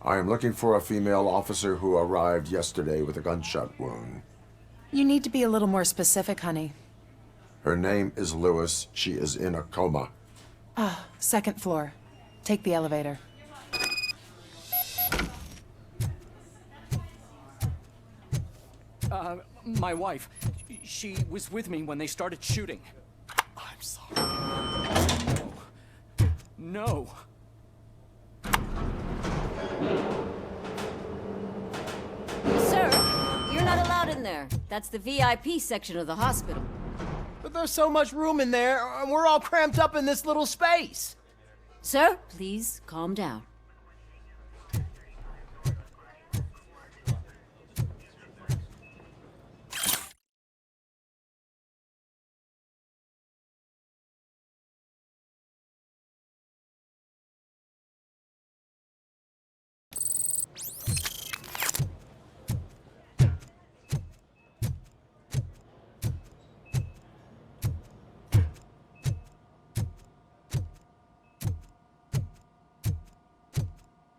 I am looking for a female officer who arrived yesterday with a gunshot wound. You need to be a little more specific, honey. Her name is Lewis. She is in a coma. Ah, second floor. Take the elevator. My wife. She was with me when they started shooting. I'm sorry. No. Sir, you're not allowed in there. That's the VIP section of the hospital. But there's so much room in there, and we're all cramped up in this little space. Sir, please calm down.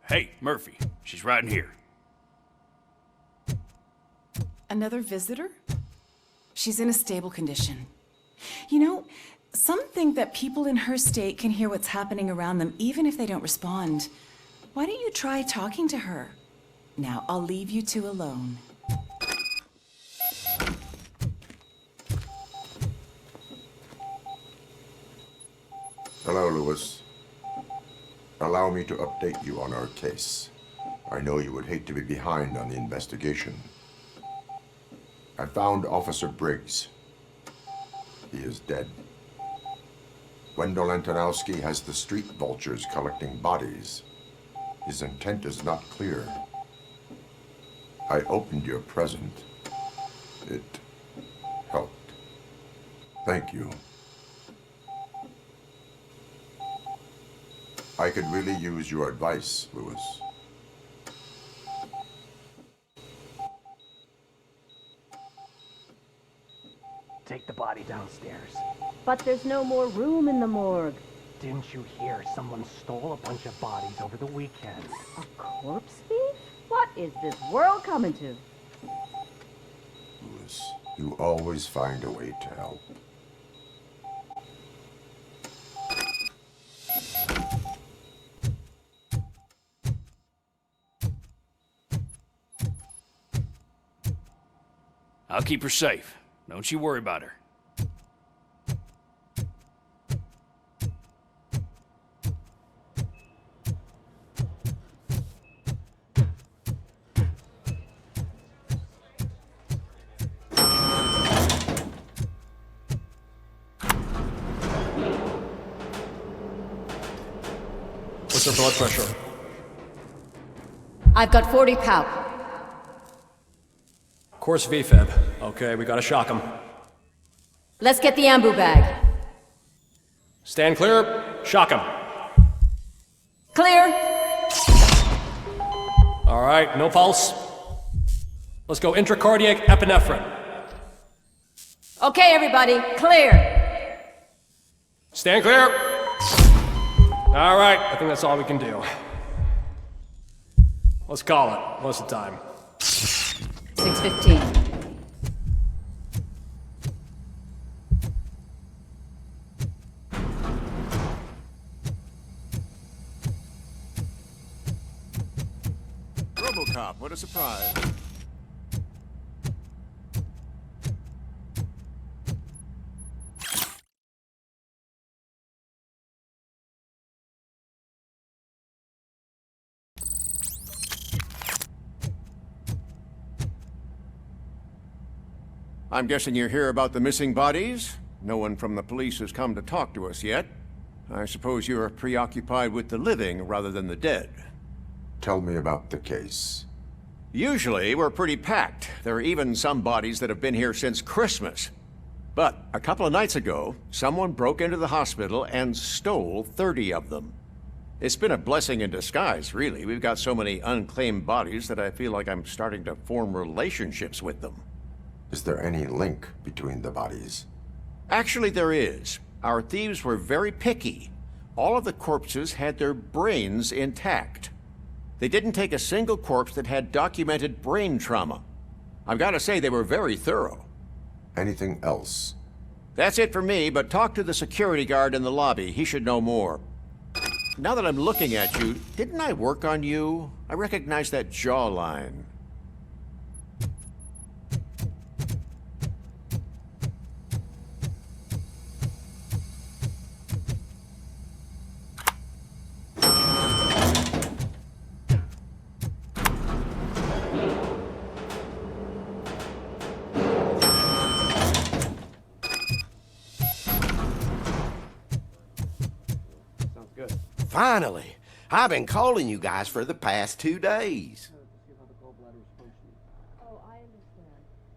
Hey, Merfy. She's right in here. Another visitor? She's in a stable condition. You know, some think that people in her state can hear what's happening around them even if they don't respond. Why don't you try talking to her? Now, I'll leave you two alone. Hello, Lewis. Allow me to update you on our case. I know you would hate to be behind on the investigation. I found Officer Briggs. He is dead. Wendell Antonowski has the street vultures collecting bodies. His intent is not clear. I opened your present. It helped. Thank you. I could really use your advice, Lewis. Take the body downstairs. But there's no more room in the morgue. Didn't you hear someone stole a bunch of bodies over the weekend? A corpse thief? What is this world coming to? Lewis, you always find a way to help. I'll keep her safe. Don't you worry about her. What's her blood pressure? I've got 40 pow. Course VFib. Okay, we gotta shock him. Let's get the ambu bag. Stand clear. Shock him. Clear. All right, no pulse. Let's go intracardiac epinephrine. Okay, everybody, clear. Stand clear. All right, I think that's all we can do. Let's call it. What's the time? 6:15. RoboCop, what a surprise. I'm guessing you're here about the missing bodies? No one from the police has come to talk to us yet. I suppose you're preoccupied with the living rather than the dead. Tell me about the case. Usually, we're pretty packed. There are even some bodies that have been here since Christmas. But a couple of nights ago, someone broke into the hospital and stole 30 of them. It's been a blessing in disguise, really. We've got so many unclaimed bodies that I feel like I'm starting to form relationships with them. Is there any link between the bodies? Actually, there is. Our thieves were very picky. All of the corpses had their brains intact. They didn't take a single corpse that had documented brain trauma. I've got to say they were very thorough. Anything else? That's it for me, but talk to the security guard in the lobby. He should know more. Now that I'm looking at you, didn't I work on you? I recognize that jawline. Finally! I've been calling you guys for the past 2 days.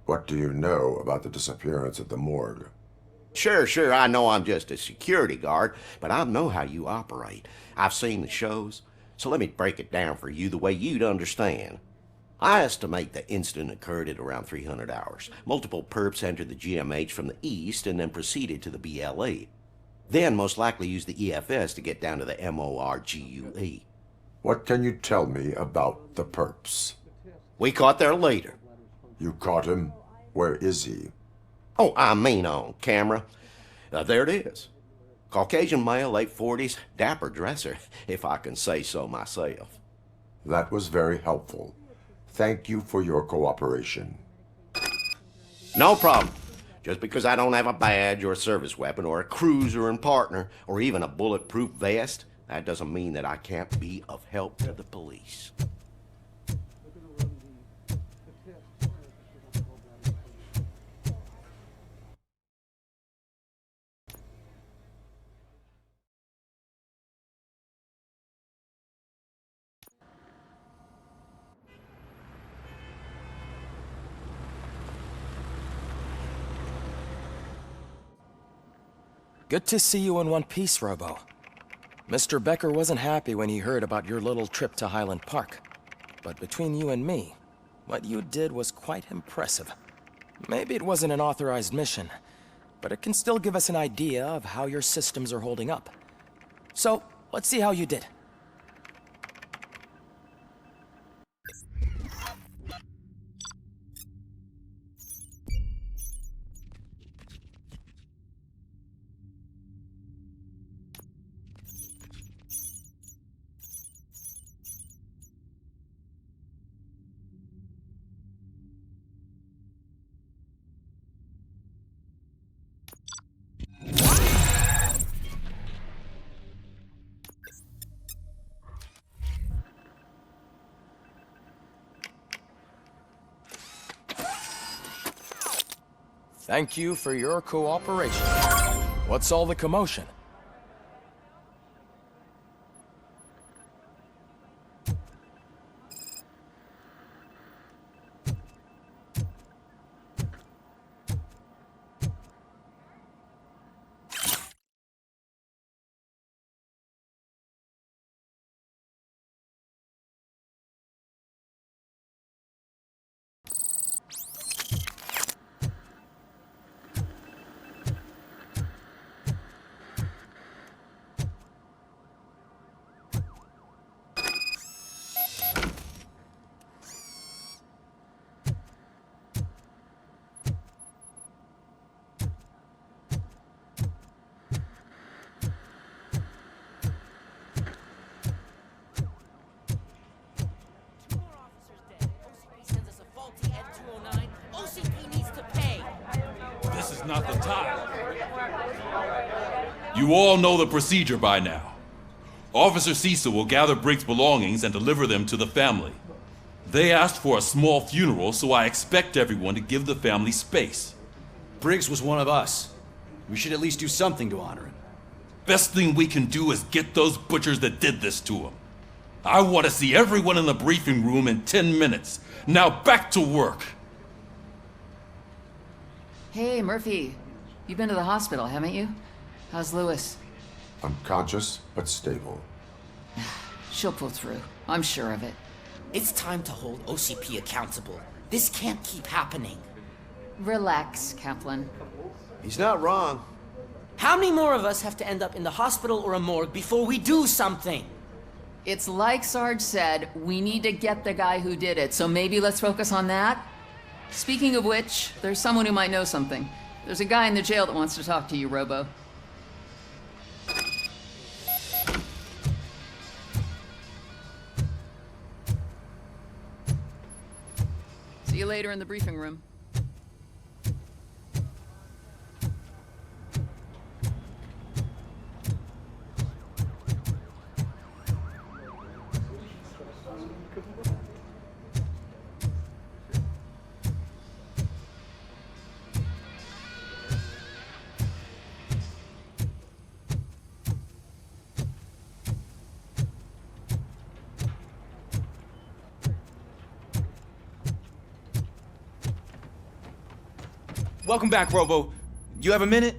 What do you know about the disappearance at the morgue? Sure, I know I'm just a security guard, but I know how you operate. I've seen the shows, so let me break it down for you the way you'd understand. I estimate the incident occurred at around 300 hours. Multiple perps entered the GMH from the east and then proceeded to the BLE. Then most likely used the EFS to get down to the MORGUE. What can you tell me about the perps? We caught their leader. You caught him? Where is he? Oh, I mean on camera. There it is. Caucasian male, late 40s, dapper dresser, if I can say so myself. That was very helpful. Thank you for your cooperation. No problem. Just because I don't have a badge or a service weapon or a cruiser and partner or even a bulletproof vest, that doesn't mean that I can't be of help to the police. Good to see you in one piece, Robo. Mr. Becker wasn't happy when he heard about your little trip to Highland Park. But between you and me, what you did was quite impressive. Maybe it wasn't an authorized mission, but it can still give us an idea of how your systems are holding up. So, let's see how you did. Thank you for your cooperation. What's all the commotion? Not the time. You all know the procedure by now. Officer Cecil will gather Briggs' belongings and deliver them to the family. They asked for a small funeral, so I expect everyone to give the family space. Briggs was one of us. We should at least do something to honor him. Best thing we can do is get those butchers that did this to him. I want to see everyone in the briefing room in 10 minutes. Now back to work. Hey, Murphy. You've been to the hospital, haven't you? How's Lewis? Unconscious, but stable. She'll pull through. I'm sure of it. It's time to hold OCP accountable. This can't keep happening. Relax, Kaplan. He's not wrong. How many more of us have to end up in the hospital or a morgue before we do something? It's like Sarge said, we need to get the guy who did it, so maybe let's focus on that? Speaking of which, there's someone who might know something. There's a guy in the jail that wants to talk to you, Robo. See you later in the briefing room. Welcome back, Robo. You have a minute?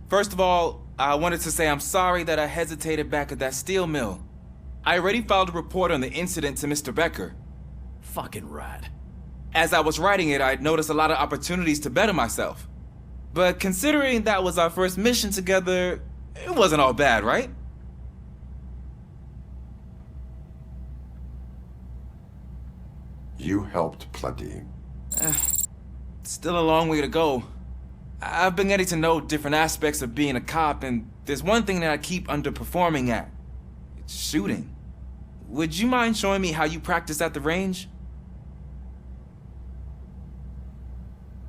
First of all, I wanted to say I'm sorry that I hesitated back at that steel mill. I already filed a report on the incident to Mr. Becker. Fucking rad. As I was writing it, I'd noticed a lot of opportunities to better myself. But considering that was our first mission together, it wasn't all bad, right? You helped plenty. Still a long way to go. I've been getting to know different aspects of being a cop, and there's one thing that I keep underperforming at. It's shooting. Would you mind showing me how you practice at the range?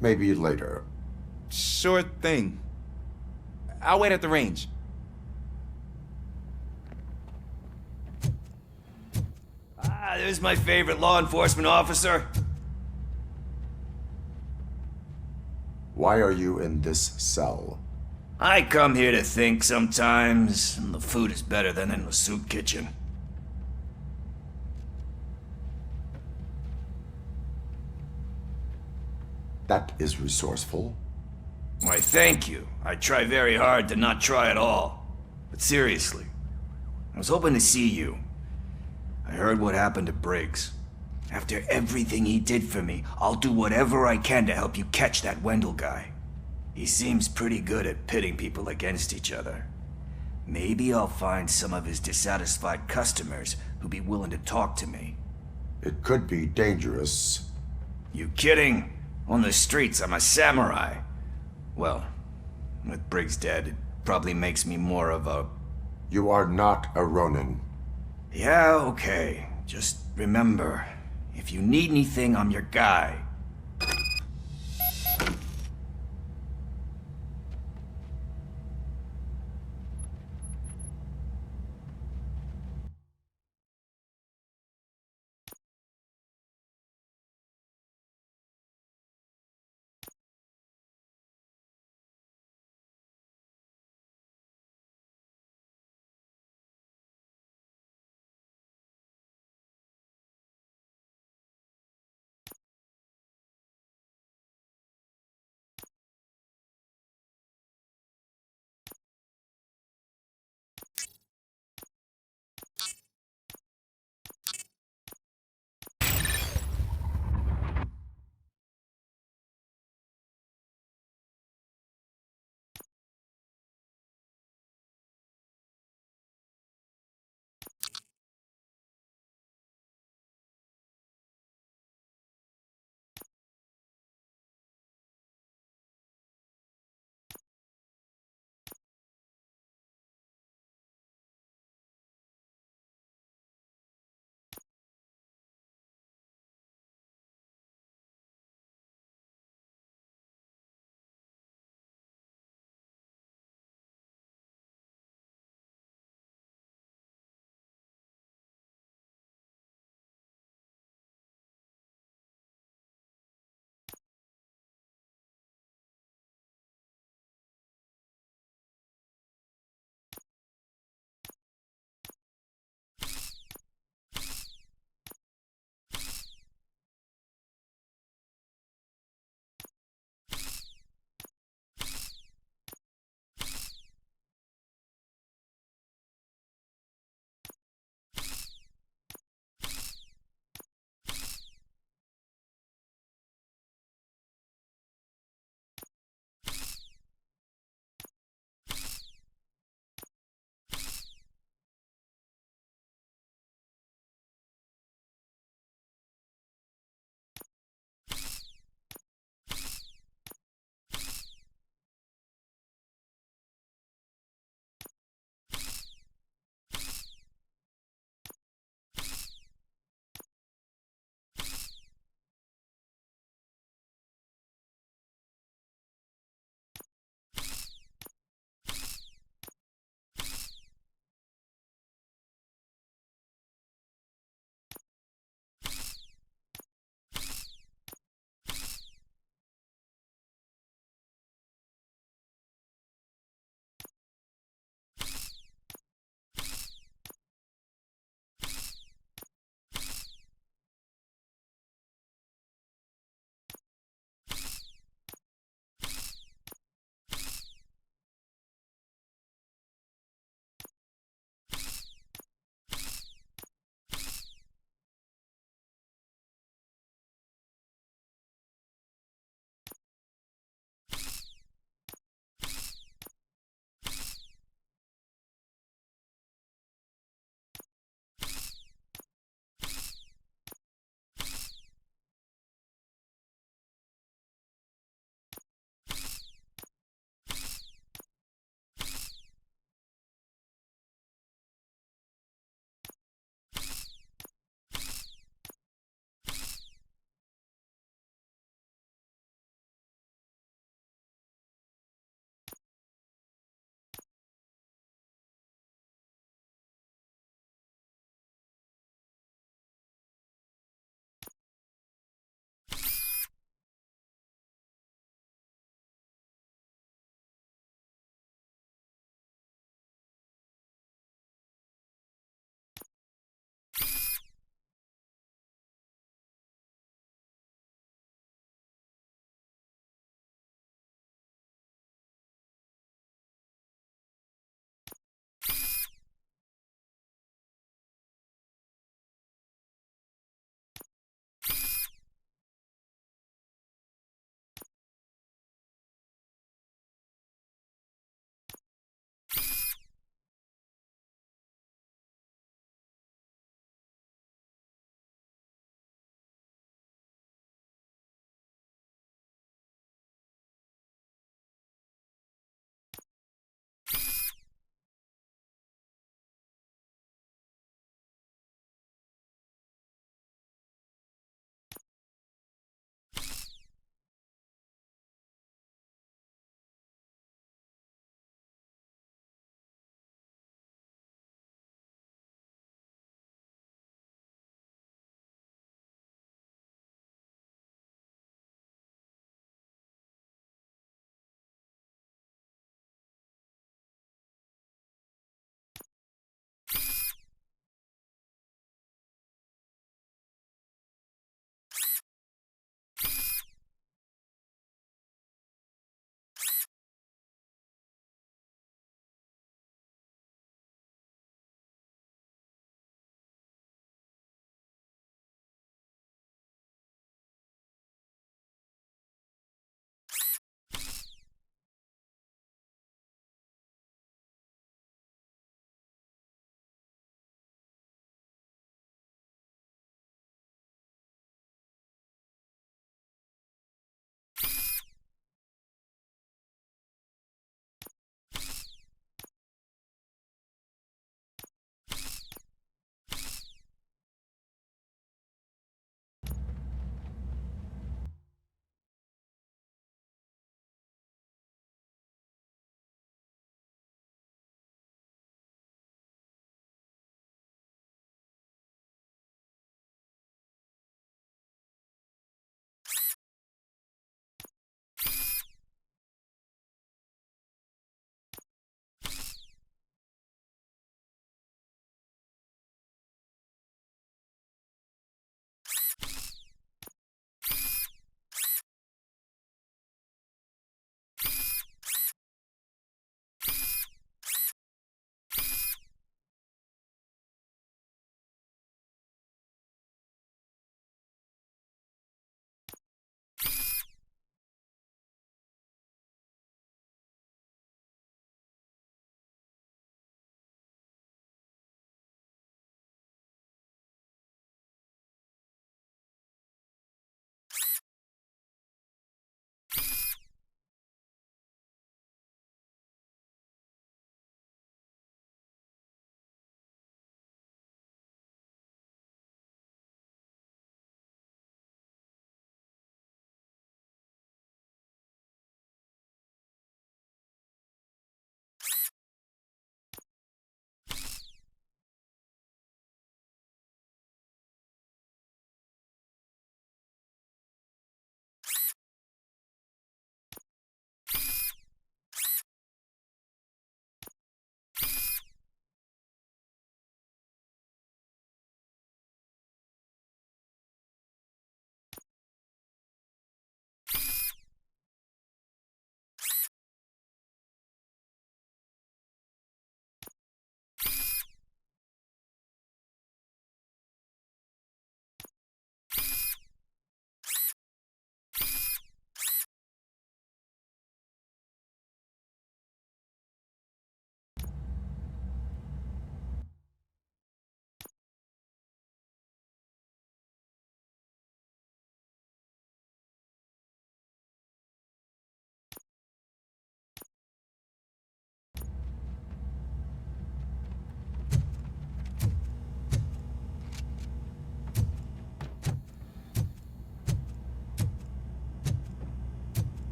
Maybe later. Sure thing. I'll wait at the range. Ah, there's my favorite law enforcement officer. Why are you in this cell? I come here to think sometimes, and the food is better than in the soup kitchen. That is resourceful. Why, thank you. I try very hard to not try at all. But seriously, I was hoping to see you. I heard what happened to Briggs. After everything he did for me, I'll do whatever I can to help you catch that Wendell guy. He seems pretty good at pitting people against each other. Maybe I'll find some of his dissatisfied customers who'd be willing to talk to me. It could be dangerous. You kidding? On the streets, I'm a samurai. Well, with Briggs dead, it probably makes me more of a... You are not a Ronin. Yeah, okay. Just remember, if you need anything, I'm your guy.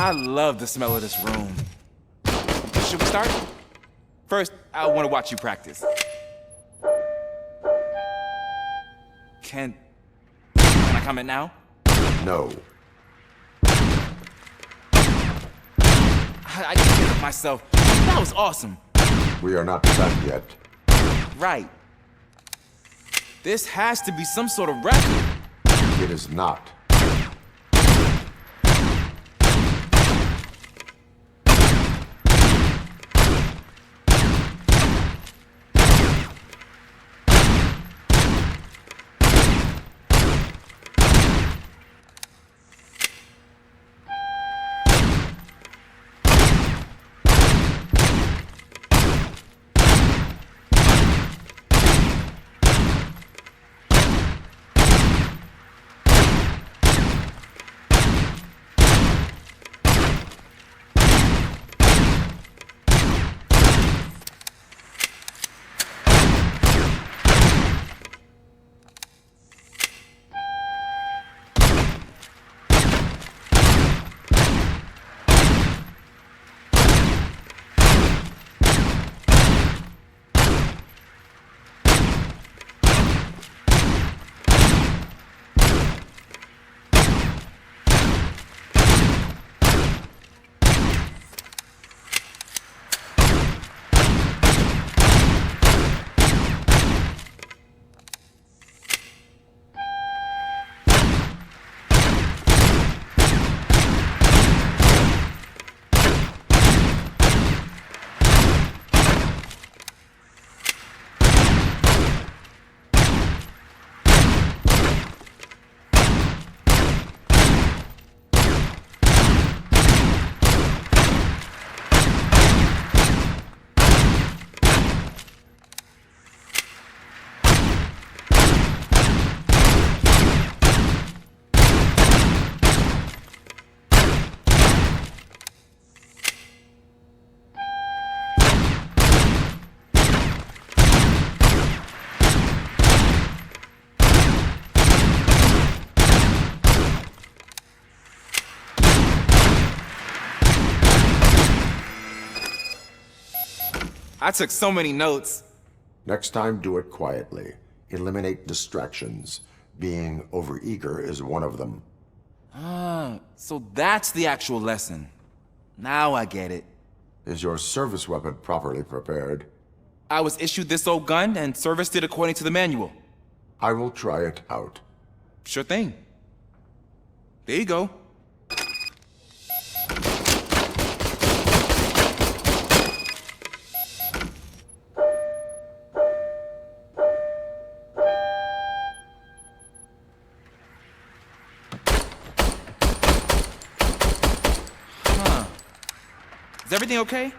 I love the smell of this room. Should we start? First, I want to watch you practice. Can I comment now? No. I just did it myself. That was awesome. We are not done yet. Right. This has to be some sort of record. It is not. I took so many notes. Next time, do it quietly. Eliminate distractions. Being overeager is one of them. Ah, so that's the actual lesson. Now I get it. Is your service weapon properly prepared? I was issued this old gun and serviced it according to the manual. I will try it out. Sure thing. There you go. Is everything okay?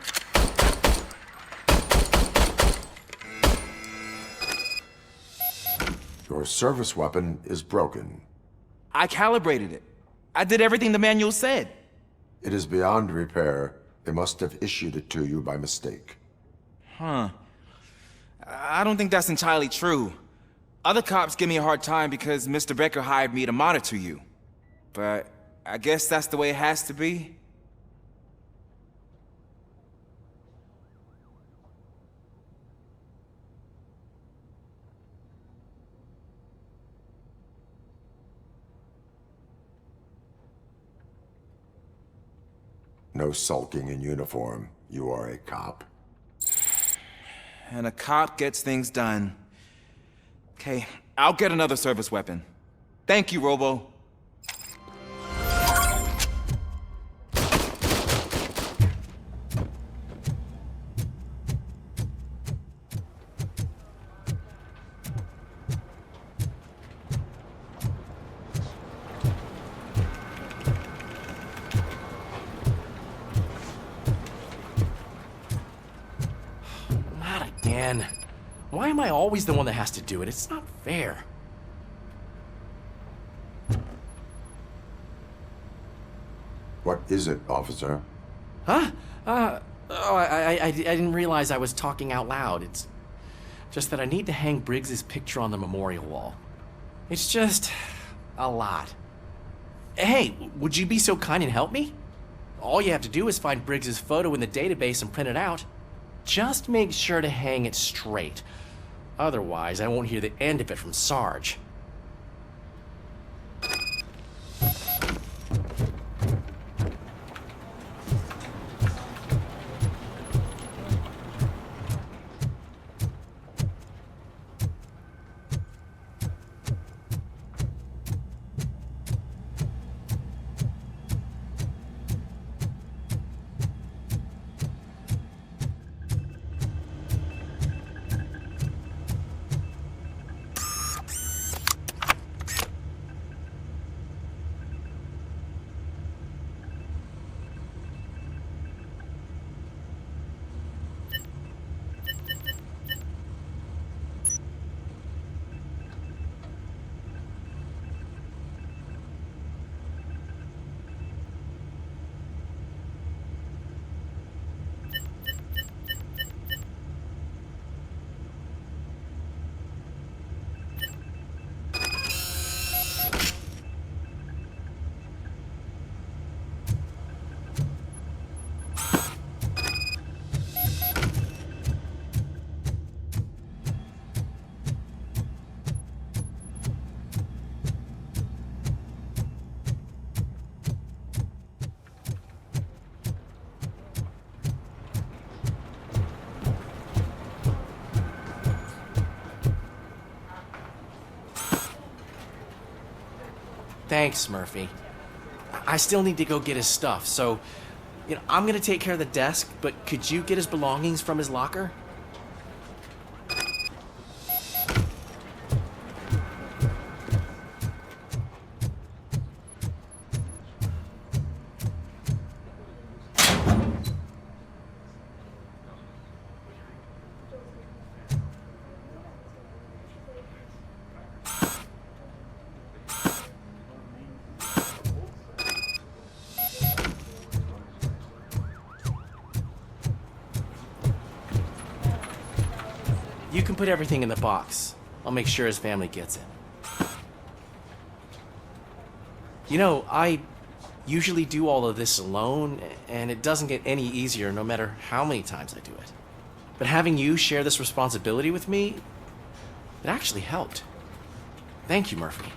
Your service weapon is broken. I calibrated it. I did everything the manual said. It is beyond repair. They must have issued it to you by mistake. Huh. I don't think that's entirely true. Other cops give me a hard time because Mr. Becker hired me to monitor you. But I guess that's the way it has to be. No sulking in uniform. You are a cop. And a cop gets things done. Okay, I'll get another service weapon. Thank you, Robo. Man, why am I always the one that has to do it? It's not fair. What is it, officer? Huh? I didn't realize I was talking out loud. It's just that I need to hang Briggs's picture on the memorial wall. It's just a lot. Hey, would you be so kind and help me? All you have to do is find Briggs's photo in the database and print it out. Just make sure to hang it straight. Otherwise, I won't hear the end of it from Sarge. Thanks, Murphy. I still need to go get his stuff, so, I'm gonna take care of the desk, but could you get his belongings from his locker? You can put everything in the box. I'll make sure his family gets it. I usually do all of this alone, and it doesn't get any easier no matter how many times I do it. But having you share this responsibility with me, it actually helped. Thank you, Murphy.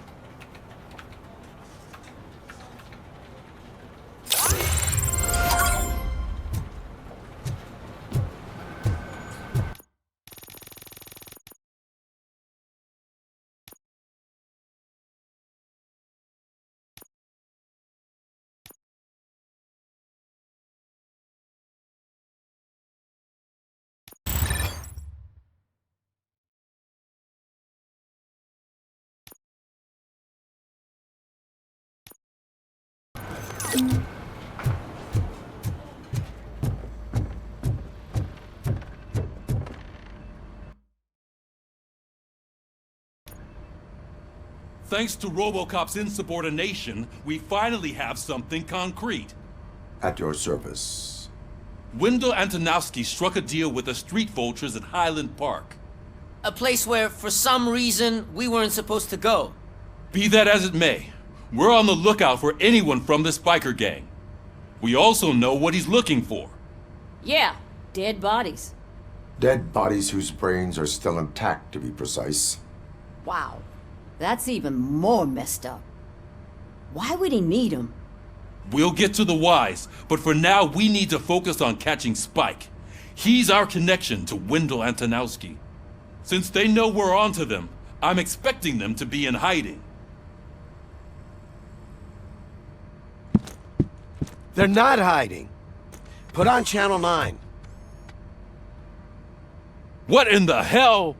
Thanks to RoboCop's insubordination, we finally have something concrete. At your service. Wendell Antonowski struck a deal with the street vultures at Highland Park. A place where, for some reason, we weren't supposed to go. Be that as it may, we're on the lookout for anyone from this biker gang. We also know what he's looking for. Yeah, dead bodies. Dead bodies whose brains are still intact, to be precise. Wow, that's even more messed up. Why would he need them? We'll get to the whys, but for now we need to focus on catching Spike. He's our connection to Wendell Antonowski. Since they know we're onto them, I'm expecting them to be in hiding. They're not hiding. Put on Channel 9. What in the hell?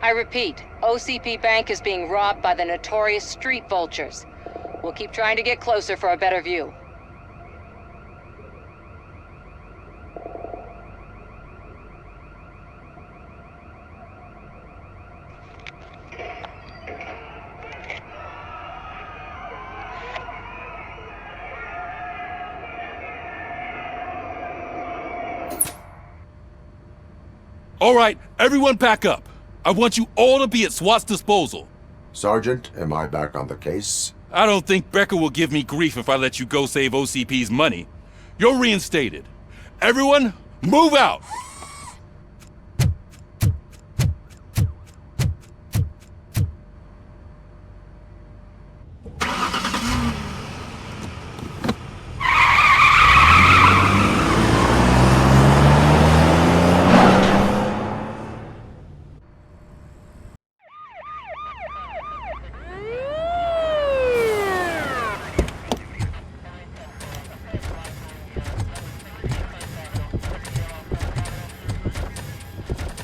I repeat, OCP Bank is being robbed by the notorious street vultures. We'll keep trying to get closer for a better view. All right, everyone pack up. I want you all to be at SWAT's disposal. Sergeant, am I back on the case? I don't think Becker will give me grief if I let you go save OCP's money. You're reinstated. Everyone, move out!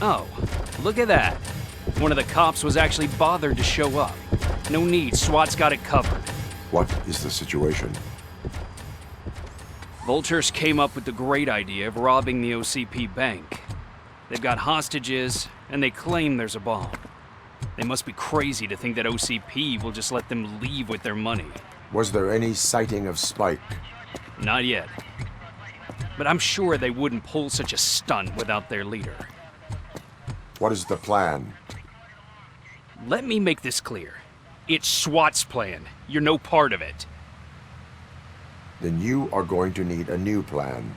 Oh, look at that. One of the cops was actually bothered to show up. No need, SWAT's got it covered. What is the situation? Vultures came up with the great idea of robbing the OCP bank. They've got hostages, and they claim there's a bomb. They must be crazy to think that OCP will just let them leave with their money. Was there any sighting of Spike? Not yet. But I'm sure they wouldn't pull such a stunt without their leader. What is the plan? Let me make this clear. It's SWAT's plan. You're no part of it. Then you are going to need a new plan.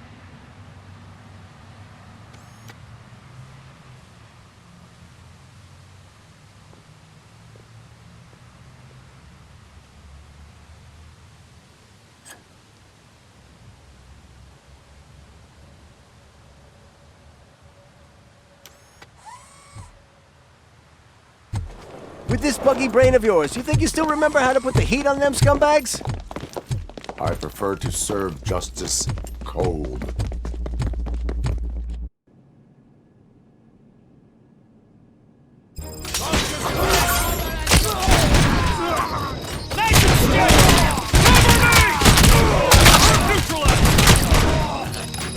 With this buggy brain of yours, you think you still remember how to put the heat on them scumbags? I prefer to serve justice cold.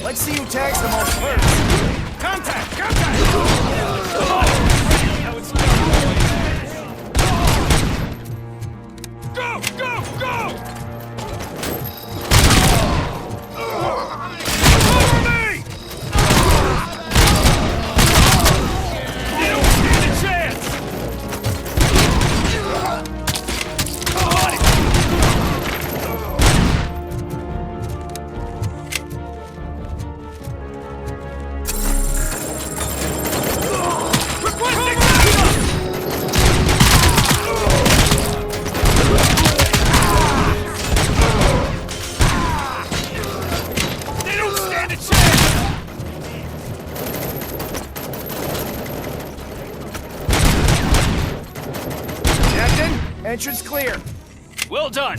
Let's see who tags them all first. Contact! Contact! Go! Go! Go! Cover me! You don't stand a chance! Requesting backup! They don't stand a chance! Captain, entrance clear. Well done.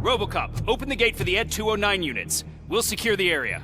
RoboCop, open the gate for the Ed 209 units. We'll secure the area.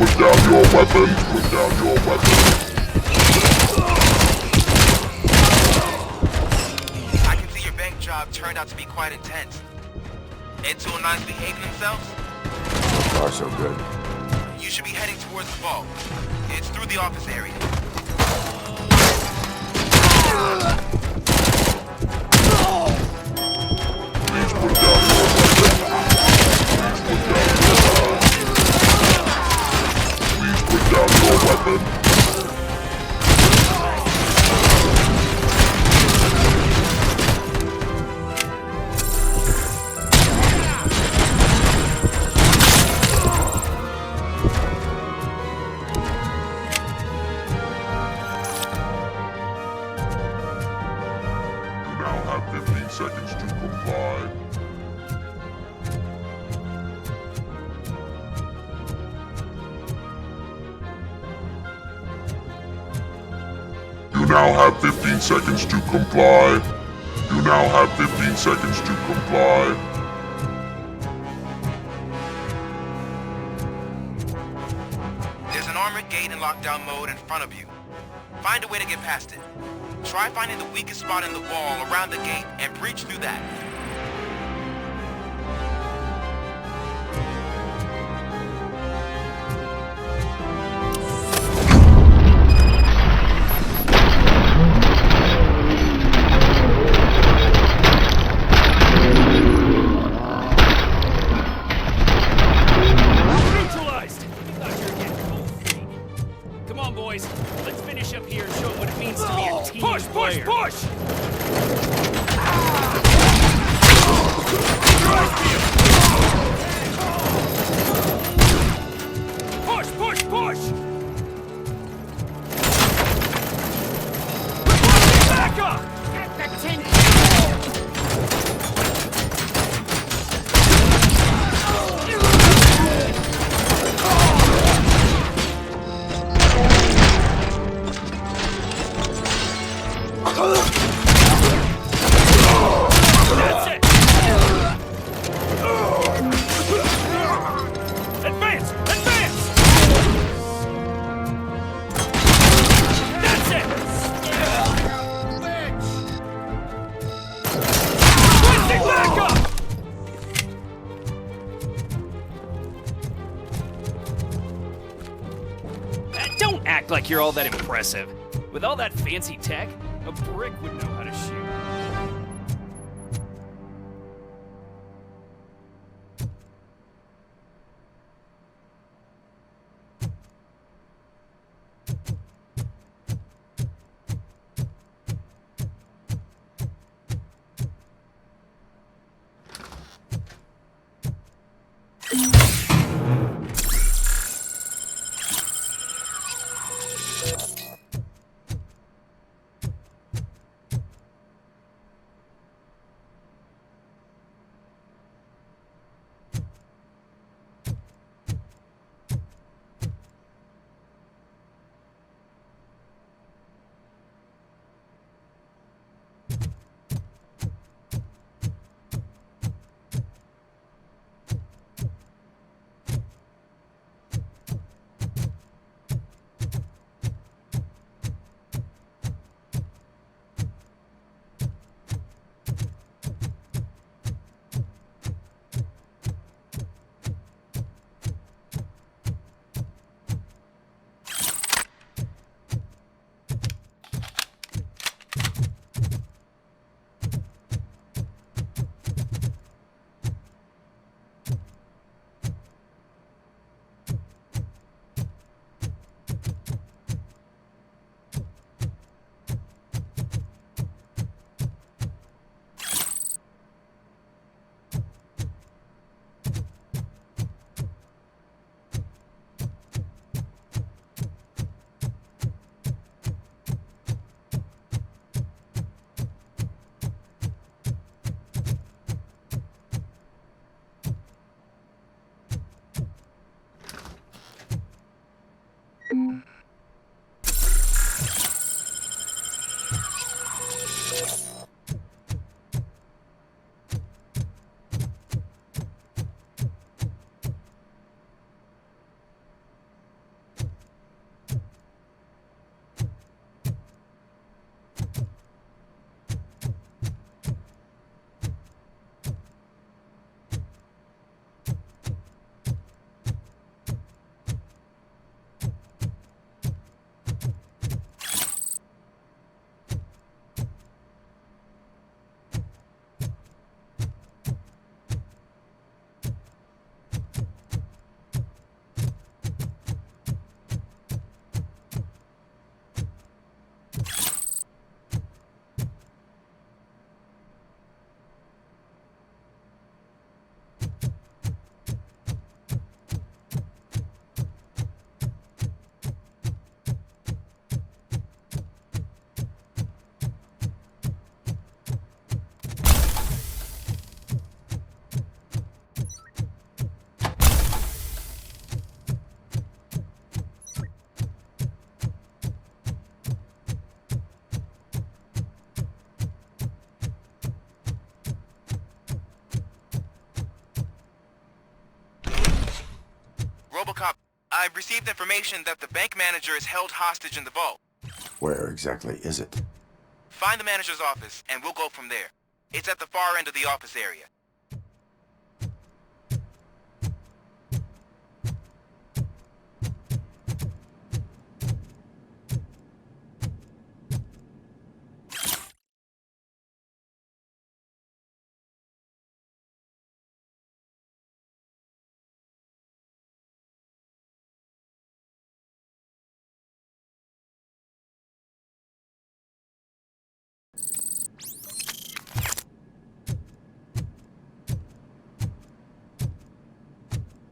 put down your weapon. Put down your weapon. I can see your bank job turned out to be quite intense. And 209s behaving themselves? Far so good. You should be heading towards the vault. It's through the office area. Please put down your weapon. Please put down your weapon. Seconds to comply. You now have 15 seconds to comply. You now have 15 seconds to comply. There's an armored gate in lockdown mode in front of you. Find a way to get past it. Try finding the weakest spot in the wall around the gate and breach through that. Neutralized! Thought you were getting cold feet. Come on, boys. Let's finish up here and show them what it means to be a team player. Push! Push! Back up! That's it! Advance! That's it! Wednesday, back up! Don't act like you're all that impressive. With all that fancy tech, a brick would know how to shoot. I've received information that the bank manager is held hostage in the vault. Where exactly is it? Find the manager's office, and we'll go from there. It's at the far end of the office area.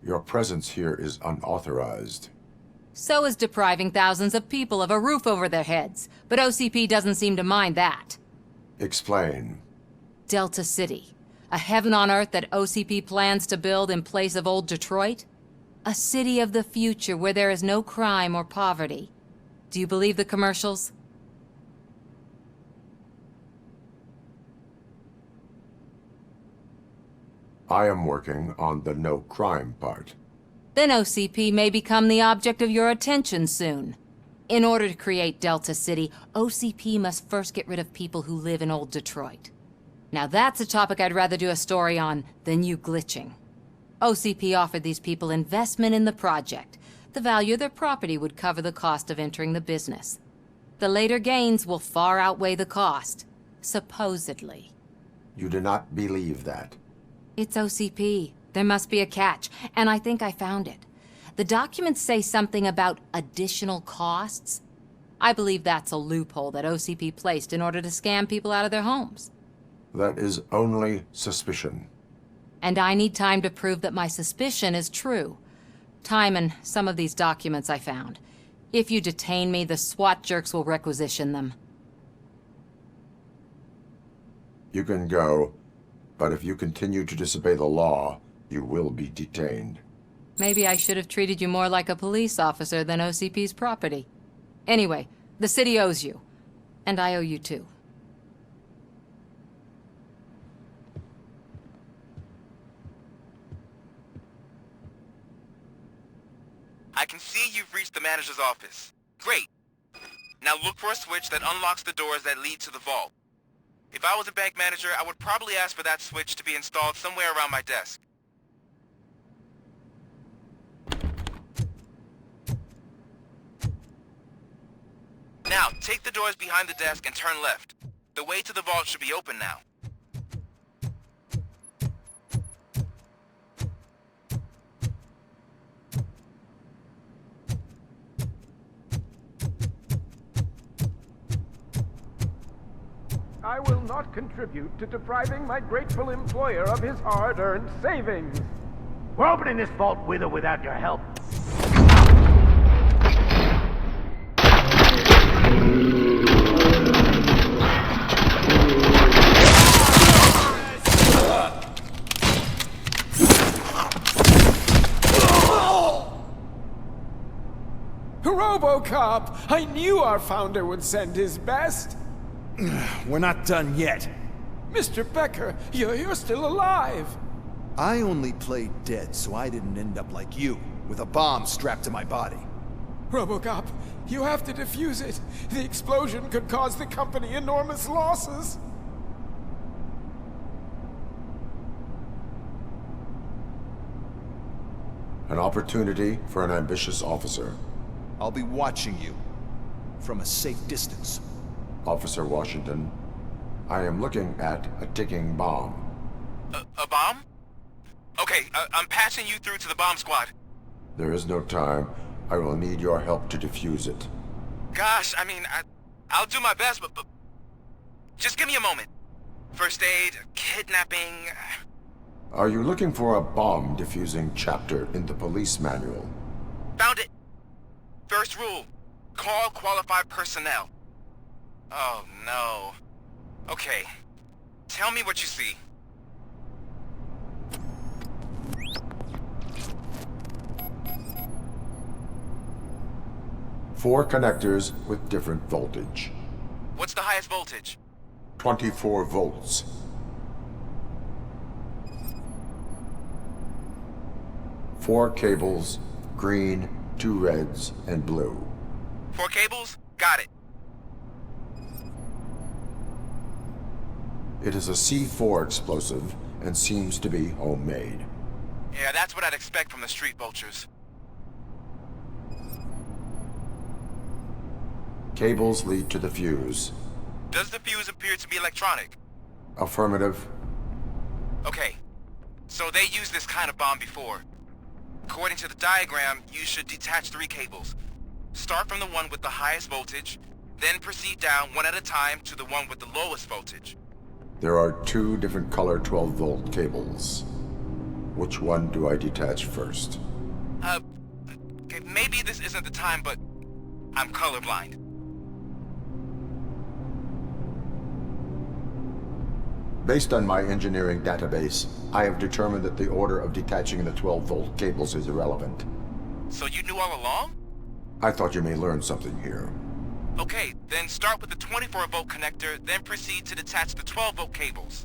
Your presence here is unauthorized. So is depriving thousands of people of a roof over their heads. But OCP doesn't seem to mind that. Explain. Delta City. A heaven on earth that OCP plans to build in place of old Detroit? A city of the future where there is no crime or poverty. Do you believe the commercials? I am working on the no crime part. Then OCP may become the object of your attention soon. In order to create Delta City, OCP must first get rid of people who live in old Detroit. Now that's a topic I'd rather do a story on than you glitching. OCP offered these people investment in the project. The value of their property would cover the cost of entering the business. The later gains will far outweigh the cost, supposedly. You do not believe that? It's OCP. There must be a catch, and I think I found it. The documents say something about additional costs. I believe that's a loophole that OCP placed in order to scam people out of their homes. That is only suspicion. And I need time to prove that my suspicion is true. Time and some of these documents I found. If you detain me, the SWAT jerks will requisition them. You can go, but if you continue to disobey the law, you will be detained. Maybe I should have treated you more like a police officer than OCP's property. Anyway, the city owes you. And I owe you too. I can see you've reached the manager's office. Great. Now look for a switch that unlocks the doors that lead to the vault. If I was a bank manager, I would probably ask for that switch to be installed somewhere around my desk. Now, take the doors behind the desk and turn left. The way to the vault should be open now. I will not contribute to depriving my grateful employer of his hard-earned savings. We're opening this vault with or without your help. RoboCop! I knew our founder would send his best! We're not done yet. Mr. Becker, you're still alive! I only played dead so I didn't end up like you, with a bomb strapped to my body. RoboCop, you have to defuse it. The explosion could cause the company enormous losses. An opportunity for an ambitious officer. I'll be watching you, from a safe distance. Officer Washington, I am looking at a ticking bomb. A bomb? Okay, I'm passing you through to the bomb squad. There is no time. I will need your help to defuse it. Gosh, I mean, I'll do my best, but just give me a moment. First aid, kidnapping... Are you looking for a bomb defusing chapter in the police manual? Found it! First rule, call qualified personnel. Oh, no. Okay, tell me what you see. Four connectors with different voltage. What's the highest voltage? 24 volts. Four cables, green, 2 reds, and blue. 4 cables? Got it. It is a C4 explosive and seems to be homemade. Yeah, that's what I'd expect from the street vultures. Cables lead to the fuse. Does the fuse appear to be electronic? Affirmative. Okay, so they used this kind of bomb before. According to the diagram, you should detach 3 cables. Start from the one with the highest voltage, then proceed down one at a time to the one with the lowest voltage. There are 2 different color 12-volt cables. Which one do I detach first? Okay, maybe this isn't the time, but I'm colorblind. Based on my engineering database, I have determined that the order of detaching the 12-volt cables is irrelevant. So you knew all along? I thought you may learn something here. Okay, then start with the 24-volt connector, then proceed to detach the 12-volt cables.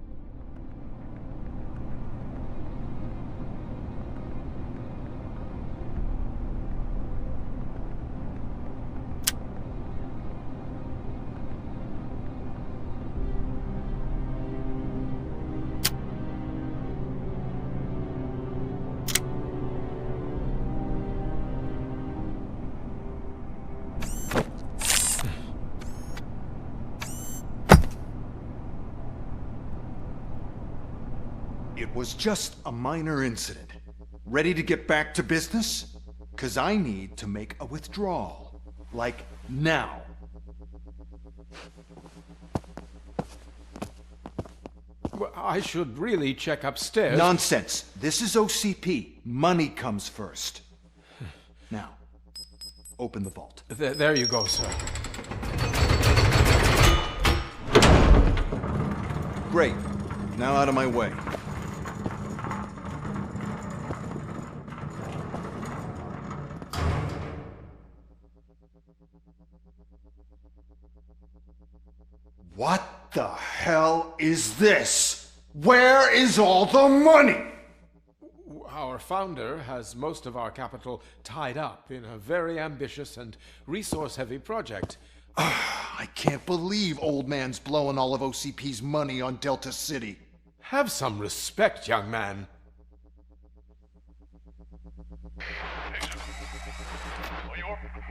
It was just a minor incident. Ready to get back to business? 'Cause I need to make a withdrawal. Like, now. Well, I should really check upstairs. Nonsense. This is OCP. Money comes first. Now, open the vault. There you go, sir. Great. Now out of my way. What the hell is this? Where is all the money? Our founder has most of our capital tied up in a very ambitious and resource-heavy project. I can't believe old man's blowing all of OCP's money on Delta City. Have some respect, young man.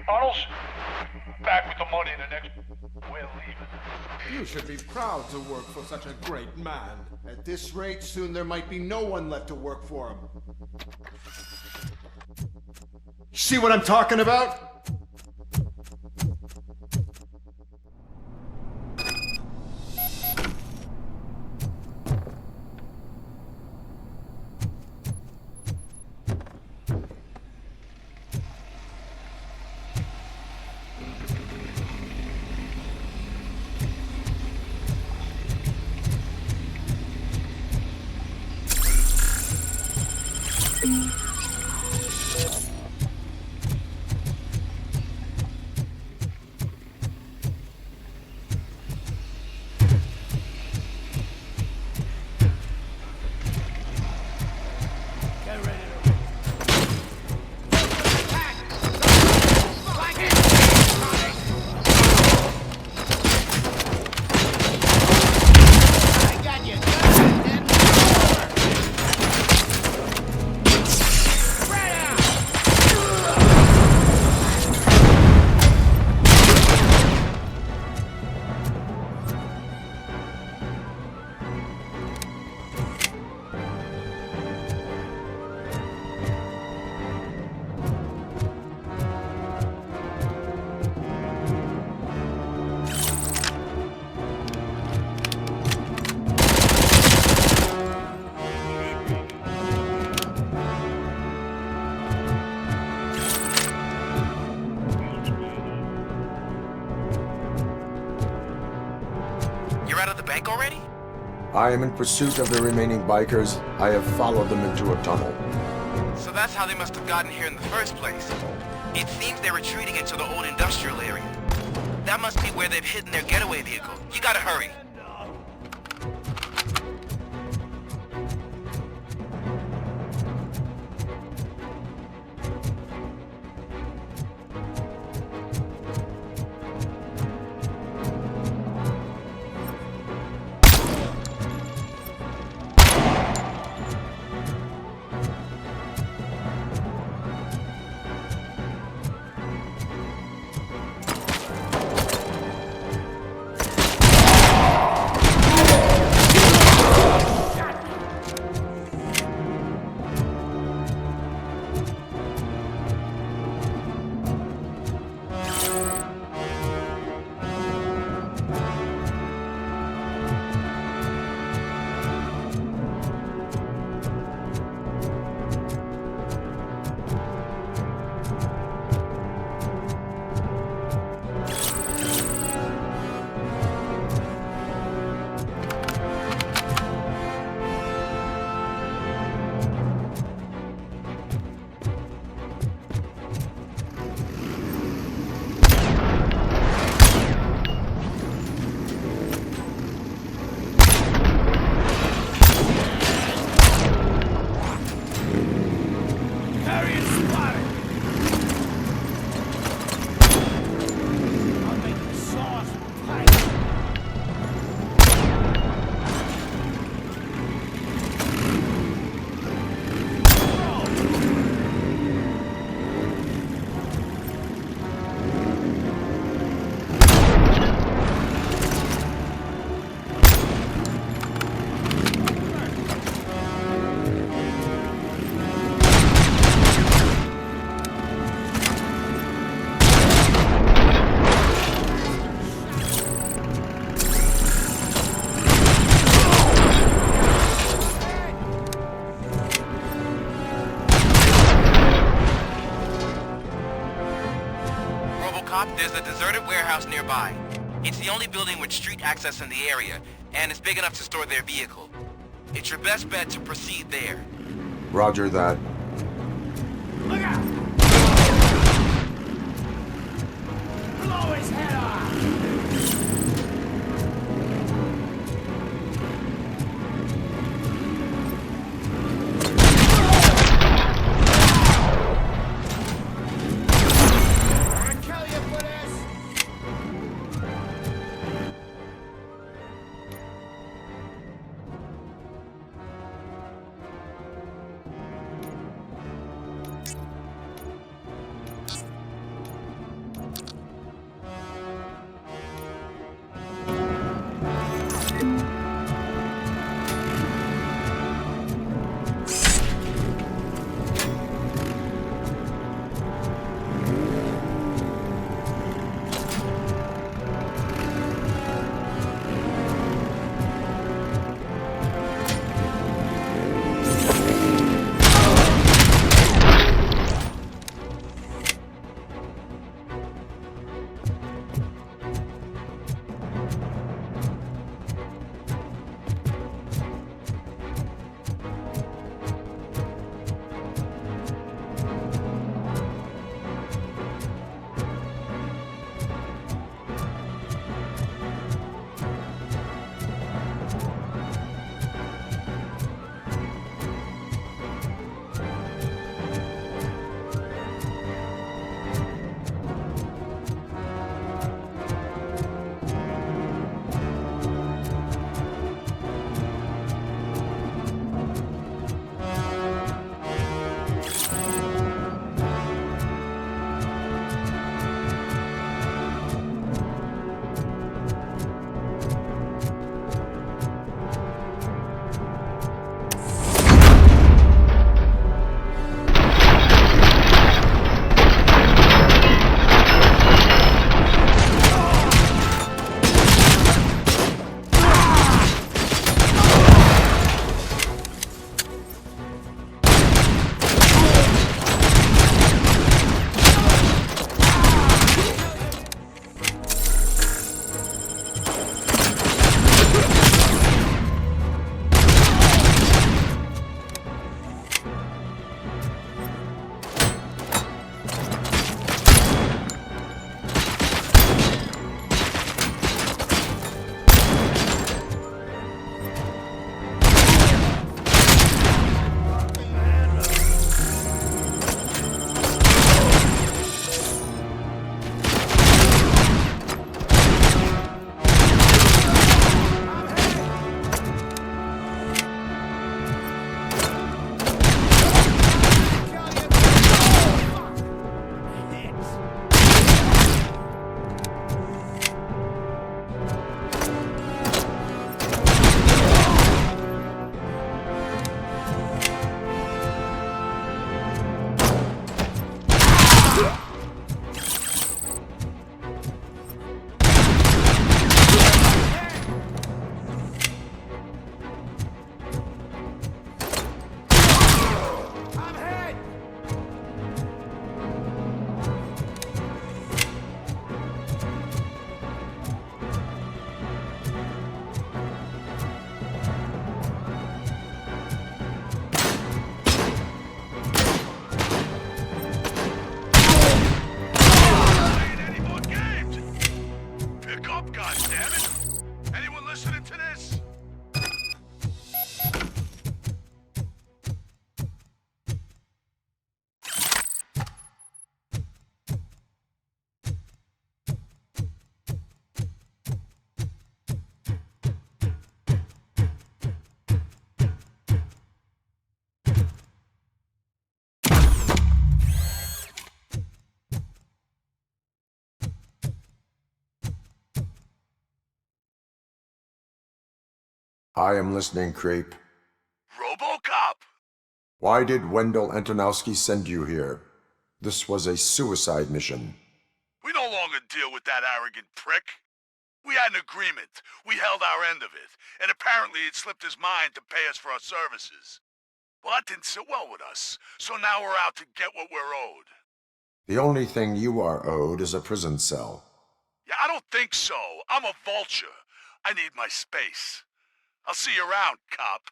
Bottles? Back with the money in the next... We're leaving. You should be proud to work for such a great man. At this rate, soon there might be no one left to work for him. See what I'm talking about? I am in pursuit of the remaining bikers. I have followed them into a tunnel. So that's how they must have gotten here in the first place. It seems they're retreating into the old industrial area. That must be where they've hidden their getaway vehicle. You gotta hurry. RoboCop, there's a deserted warehouse nearby. It's the only building with street access in the area, and it's big enough to store their vehicle. It's your best bet to proceed there. Roger that. Look out! Blow his head off! I am listening, Creep. RoboCop! Why did Wendell Antonowski send you here? This was a suicide mission. We no longer deal with that arrogant prick. We had an agreement. We held our end of it. And apparently it slipped his mind to pay us for our services. Well, that didn't sit well with us. So now we're out to get what we're owed. The only thing you are owed is a prison cell. Yeah, I don't think so. I'm a vulture. I need my space. I'll see you around, cop.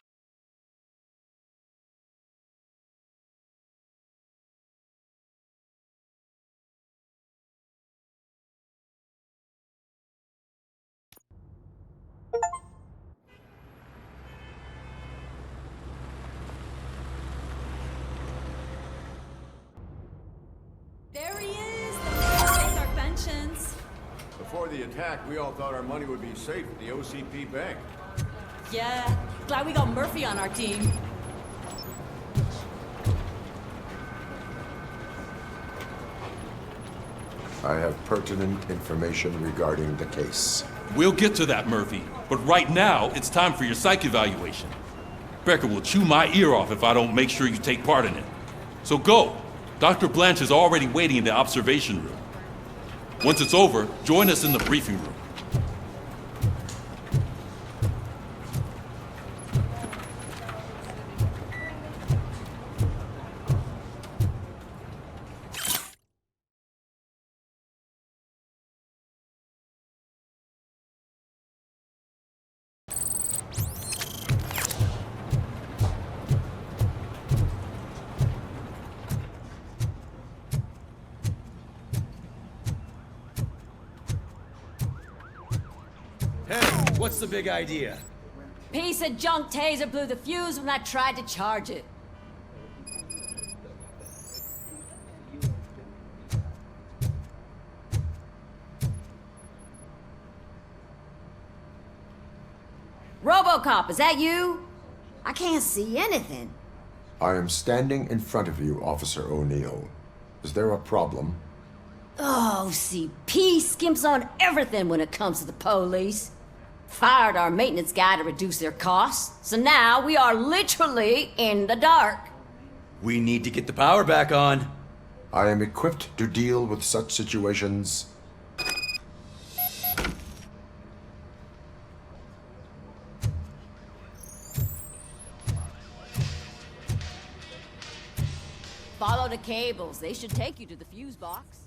There he is! The man who takes our pensions. Before the attack, we all thought our money would be safe at the OCP bank. Yeah, glad we got Merfy on our team. I have pertinent information regarding the case. We'll get to that, Merfy. But right now, it's time for your psych evaluation. Becker will chew my ear off if I don't make sure you take part in it. So go. Dr. Blanche is already waiting in the observation room. Once it's over, join us in the briefing room. What's the big idea? Piece of junk taser blew the fuse when I tried to charge it. RoboCop, is that you? I can't see anything. I am standing in front of you, Officer O'Neill. Is there a problem? OCP skimps on everything when it comes to the police. Fired our maintenance guy to reduce their costs, so now we are literally in the dark. We need to get the power back on. I am equipped to deal with such situations. Follow the cables. They should take you to the fuse box.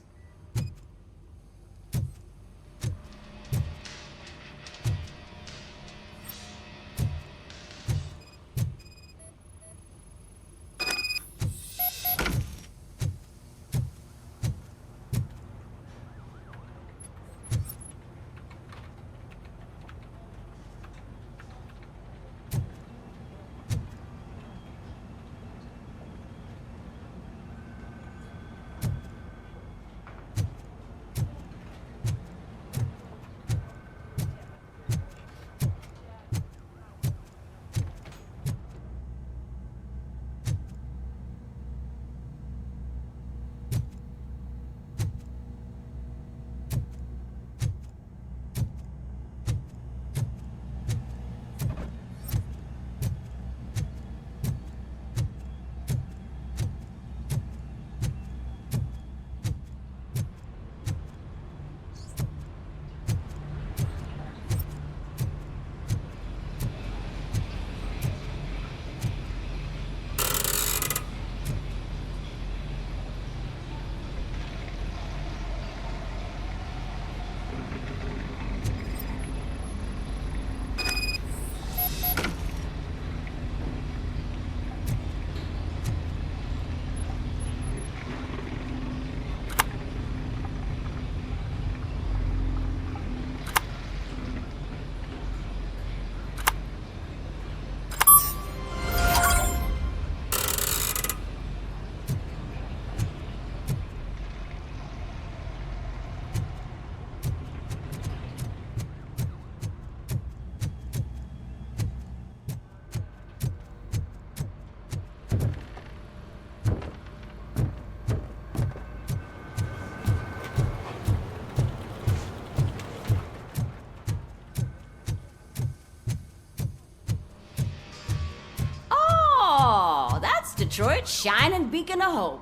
Detroit's shining beacon of hope.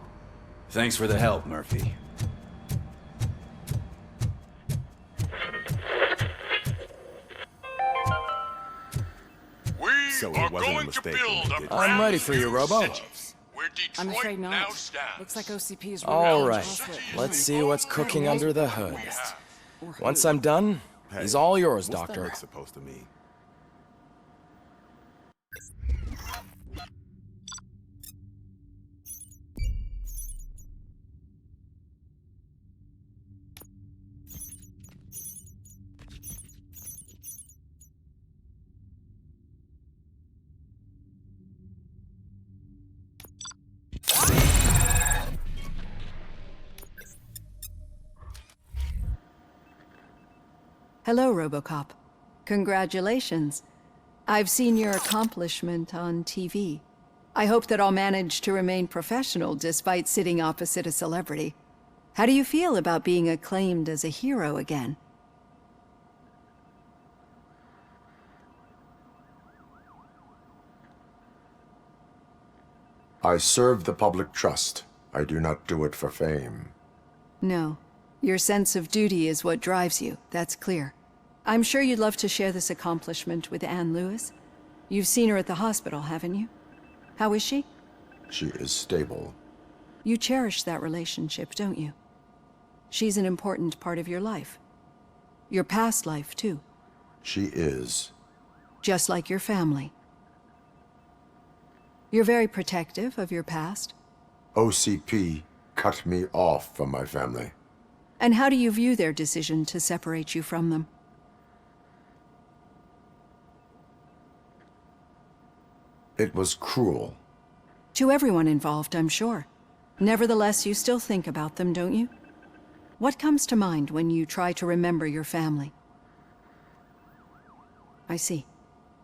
Thanks for the help, Merfy. We are going to build a I'm ready for you, Robo. We're Detroit I'm afraid not. now stands. Looks like OCP is All right, let's see what's cooking under the hood. Once I'm done, he's all yours, Doctor. What's that supposed to mean? Hello, RoboCop. Congratulations. I've seen your accomplishment on TV. I hope that I'll manage to remain professional despite sitting opposite a celebrity. How do you feel about being acclaimed as a hero again? I serve the public trust. I do not do it for fame. No. Your sense of duty is what drives you, that's clear. I'm sure you'd love to share this accomplishment with Anne Lewis. You've seen her at the hospital, haven't you? How is she? She is stable. You cherish that relationship, don't you? She's an important part of your life. Your past life, too. She is. Just like your family. You're very protective of your past. OCP cut me off from my family. And how do you view their decision to separate you from them? It was cruel. To everyone involved, I'm sure. Nevertheless, you still think about them, don't you? What comes to mind when you try to remember your family? I see.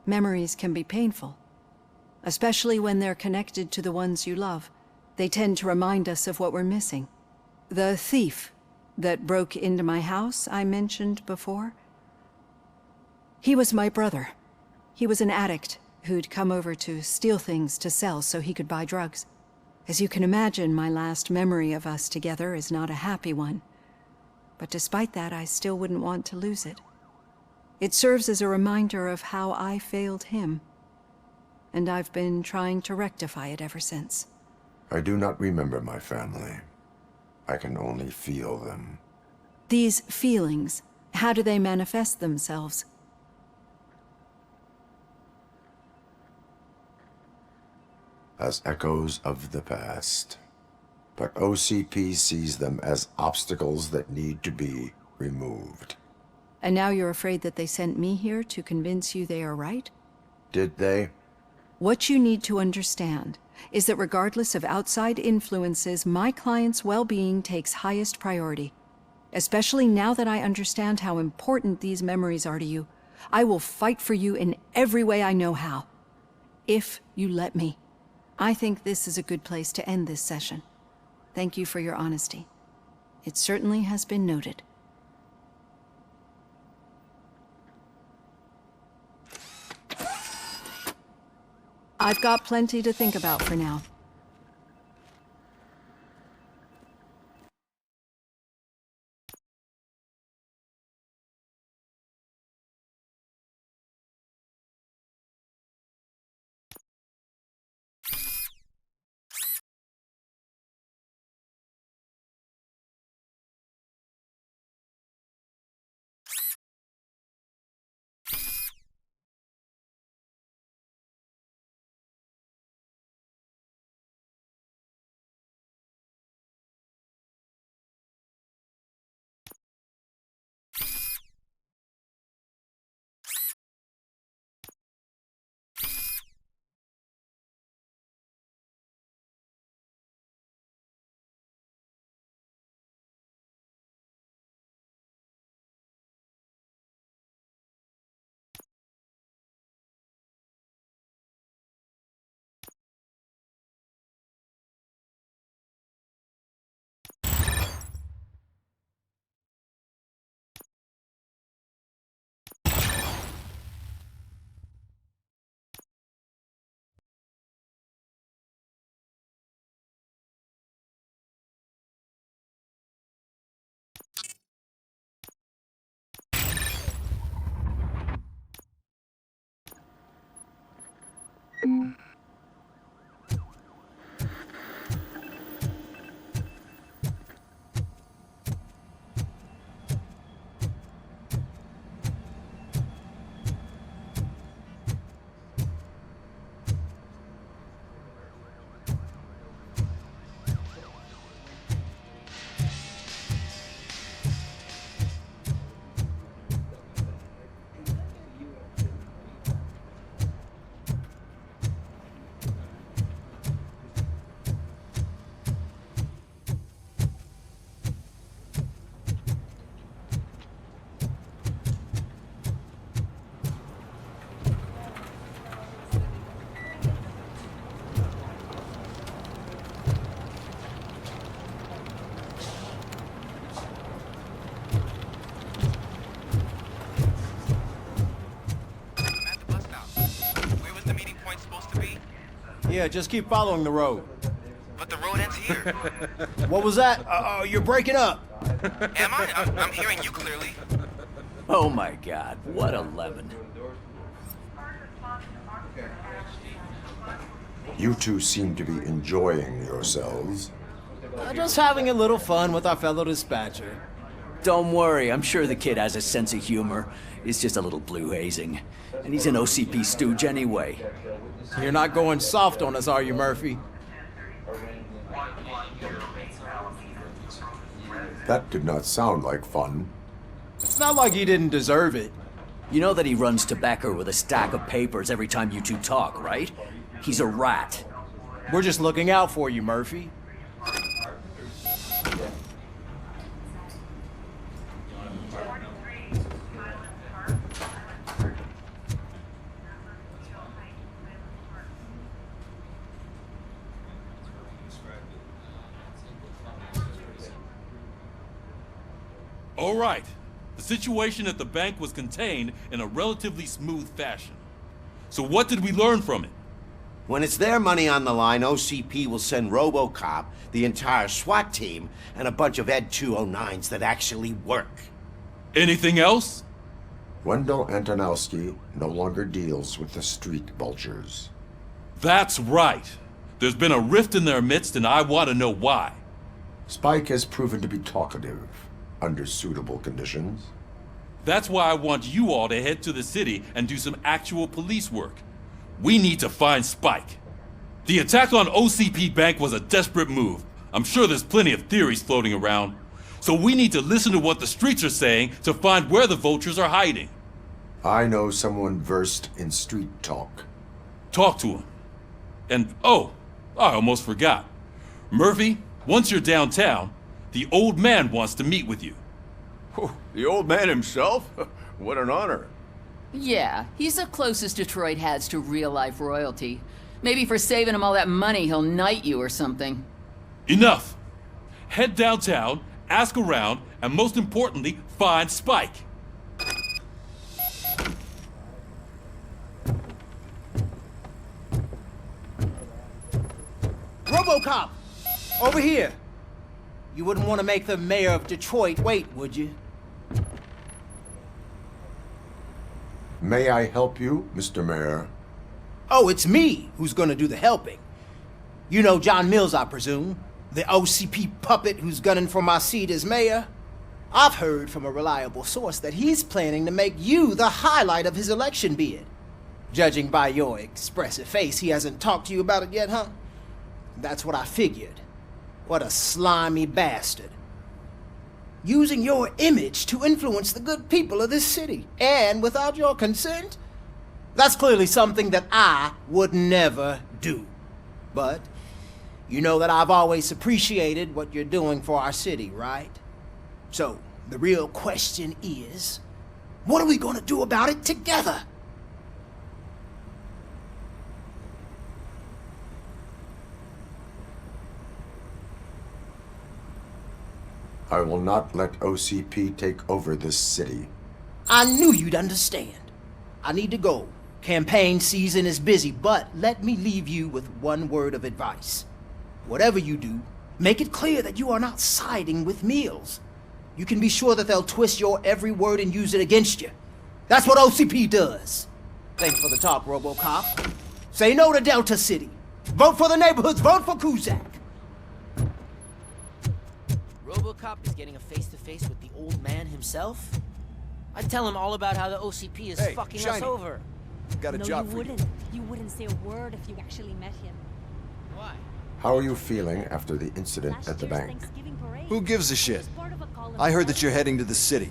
Memories can be painful. Especially when they're connected to the ones you love. They tend to remind us of what we're missing. The thief that broke into my house I mentioned before? He was my brother. He was an addict who'd come over to steal things to sell so he could buy drugs. As you can imagine, my last memory of us together is not a happy one. But despite that, I still wouldn't want to lose it. It serves as a reminder of how I failed him. And I've been trying to rectify it ever since. I do not remember my family. I can only feel them. These feelings, how do they manifest themselves? As echoes of the past. But OCP sees them as obstacles that need to be removed. And now you're afraid that they sent me here to convince you they are right? Did they? What you need to understand is that regardless of outside influences, my client's well-being takes highest priority. Especially now that I understand how important these memories are to you. I will fight for you in every way I know how. If you let me. I think this is a good place to end this session. Thank you for your honesty. It certainly has been noted. I've got plenty to think about for now. Yeah, just keep following the road. But the road ends here. What was that? You're breaking up. Am I? I'm hearing you clearly. Oh my god, what a lemon. You two seem to be enjoying yourselves. Just having a little fun with our fellow dispatcher. Don't worry, I'm sure the kid has a sense of humor. He's just a little blue hazing. And he's an OCP stooge anyway. You're not going soft on us, are you, Merfy? That did not sound like fun. It's not like he didn't deserve it. You know that he runs to Becker with a stack of papers every time you two talk, right? He's a rat. We're just looking out for you, Merfy. All right. The situation at the bank was contained in a relatively smooth fashion. So what did we learn from it? When it's their money on the line, OCP will send RoboCop, the entire SWAT team, and a bunch of Ed 209s that actually work. Anything else? Wendell Antonowski no longer deals with the street vultures. That's right. There's been a rift in their midst, and I want to know why. Spike has proven to be talkative, under suitable conditions. That's why I want you all to head to the city and do some actual police work. We need to find Spike. The attack on OCP Bank was a desperate move. I'm sure there's plenty of theories floating around. So we need to listen to what the streets are saying to find where the vultures are hiding. I know someone versed in street talk. Talk to him. And, oh, I almost forgot. Murphy, once you're downtown, the old man wants to meet with you. Oh, the old man himself? What an honor. Yeah, he's the closest Detroit has to real-life royalty. Maybe for saving him all that money, he'll knight you or something. Enough! Head downtown, ask around, and most importantly, find Spike. RoboCop! Over here! You wouldn't want to make the mayor of Detroit wait, would you? May I help you, Mr. Mayor? Oh, it's me who's gonna do the helping. You know John Mills, I presume? The OCP puppet who's gunning for my seat as mayor? I've heard from a reliable source that he's planning to make you the highlight of his election bid. Judging by your expressive face, he hasn't talked to you about it yet, huh? That's what I figured. What a slimy bastard. Using your image to influence the good people of this city, and without your consent? That's clearly something that I would never do. But you know that I've always appreciated what you're doing for our city, right? So, the real question is, what are we gonna do about it together? I will not let OCP take over this city. I knew you'd understand. I need to go. Campaign season is busy, but let me leave you with one word of advice. Whatever you do, make it clear that you are not siding with Mills. You can be sure that they'll twist your every word and use it against you. That's what OCP does. Thanks for the talk, RoboCop. Say no to Delta City. Vote for the neighborhoods. Vote for Kuzak. RoboCop is getting a face-to-face with the old man himself? I'd tell him all about how the OCP is fucking us over. No, you wouldn't. You wouldn't say a word if you actually met him. Why? How are you feeling after the incident at the bank? Who gives a shit? I heard that you're heading to the city.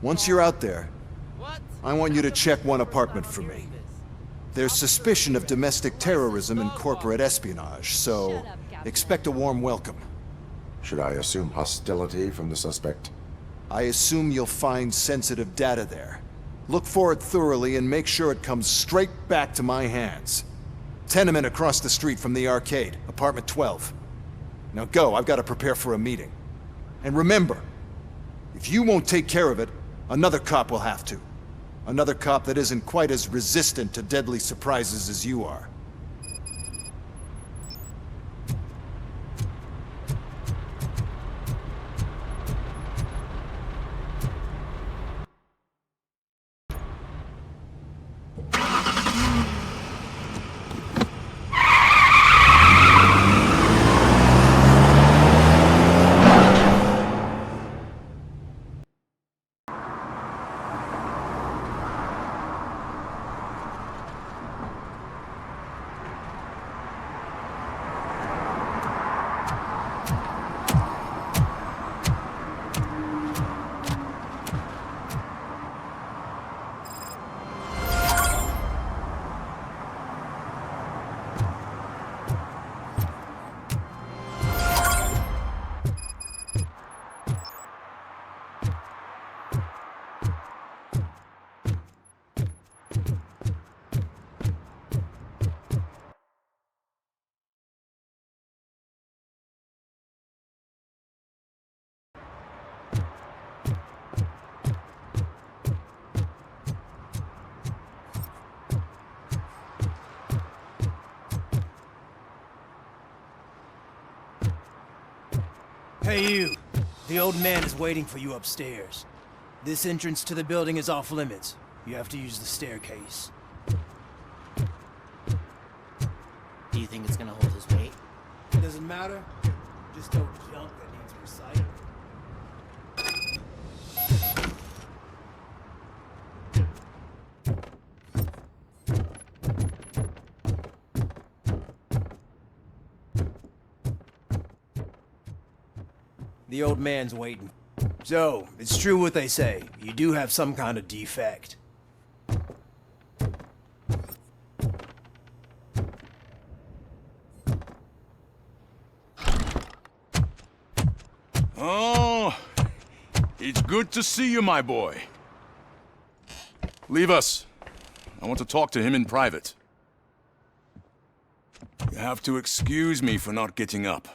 Once you're out there, I want you to check one apartment for me. There's suspicion of domestic terrorism and corporate espionage, so expect a warm welcome. Should I assume hostility from the suspect? I assume you'll find sensitive data there. Look for it thoroughly and make sure it comes straight back to my hands. Tenement across the street from the arcade, apartment 12. Now go, I've got to prepare for a meeting. And remember, if you won't take care of it, another cop will have to. Another cop that isn't quite as resistant to deadly surprises as you are. Hey, you. The old man is waiting for you upstairs. This entrance to the building is off limits. You have to use the staircase. Do you think it's gonna hold his weight? Doesn't matter. Just don't junk that needs reciting. The old man's waiting. So, it's true what they say. You do have some kind of defect. Oh, it's good to see you, my boy. Leave us. I want to talk to him in private. You have to excuse me for not getting up.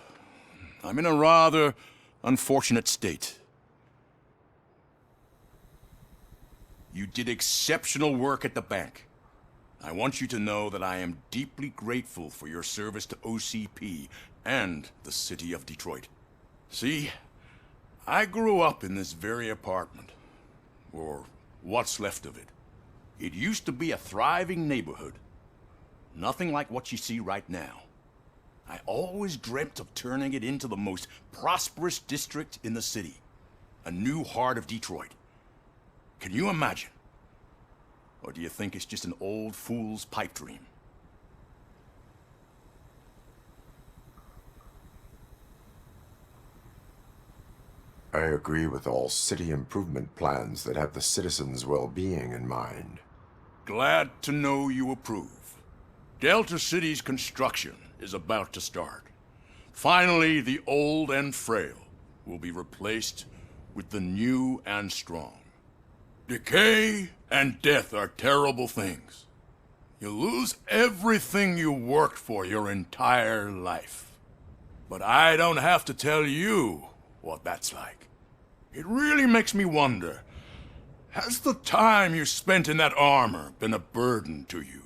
I'm in a rather unfortunate state. You did exceptional work at the bank. I want you to know that I am deeply grateful for your service to OCP and the city of Detroit. See, I grew up in this very apartment, or what's left of it. It used to be a thriving neighborhood. Nothing like what you see right now. I always dreamt of turning it into the most prosperous district in the city. A new heart of Detroit. Can you imagine? Or do you think it's just an old fool's pipe dream? I agree with all city improvement plans that have the citizens' well-being in mind. Glad to know you approve. Delta City's construction is about to start. Finally, the old and frail will be replaced with the new and strong. Decay and death are terrible things. You lose everything you worked for your entire life. But I don't have to tell you what that's like. It really makes me wonder, has the time you spent in that armor been a burden to you?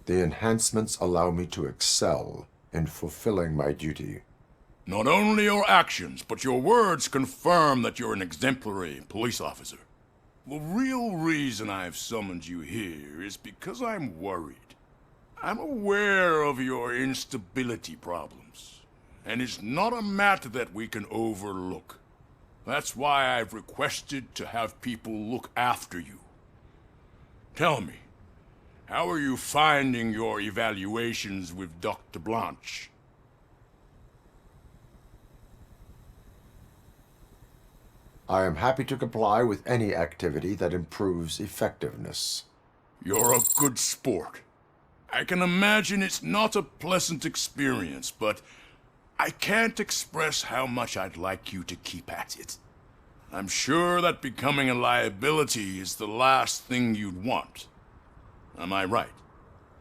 The enhancements allow me to excel in fulfilling my duty. Not only your actions, but your words confirm that you're an exemplary police officer. The real reason I've summoned you here is because I'm worried. I'm aware of your instability problems, and it's not a matter that we can overlook. That's why I've requested to have people look after you. Tell me, how are you finding your evaluations with Dr. Blanche? I am happy to comply with any activity that improves effectiveness. You're a good sport. I can imagine it's not a pleasant experience, but I can't express how much I'd like you to keep at it. I'm sure that becoming a liability is the last thing you'd want. Am I right?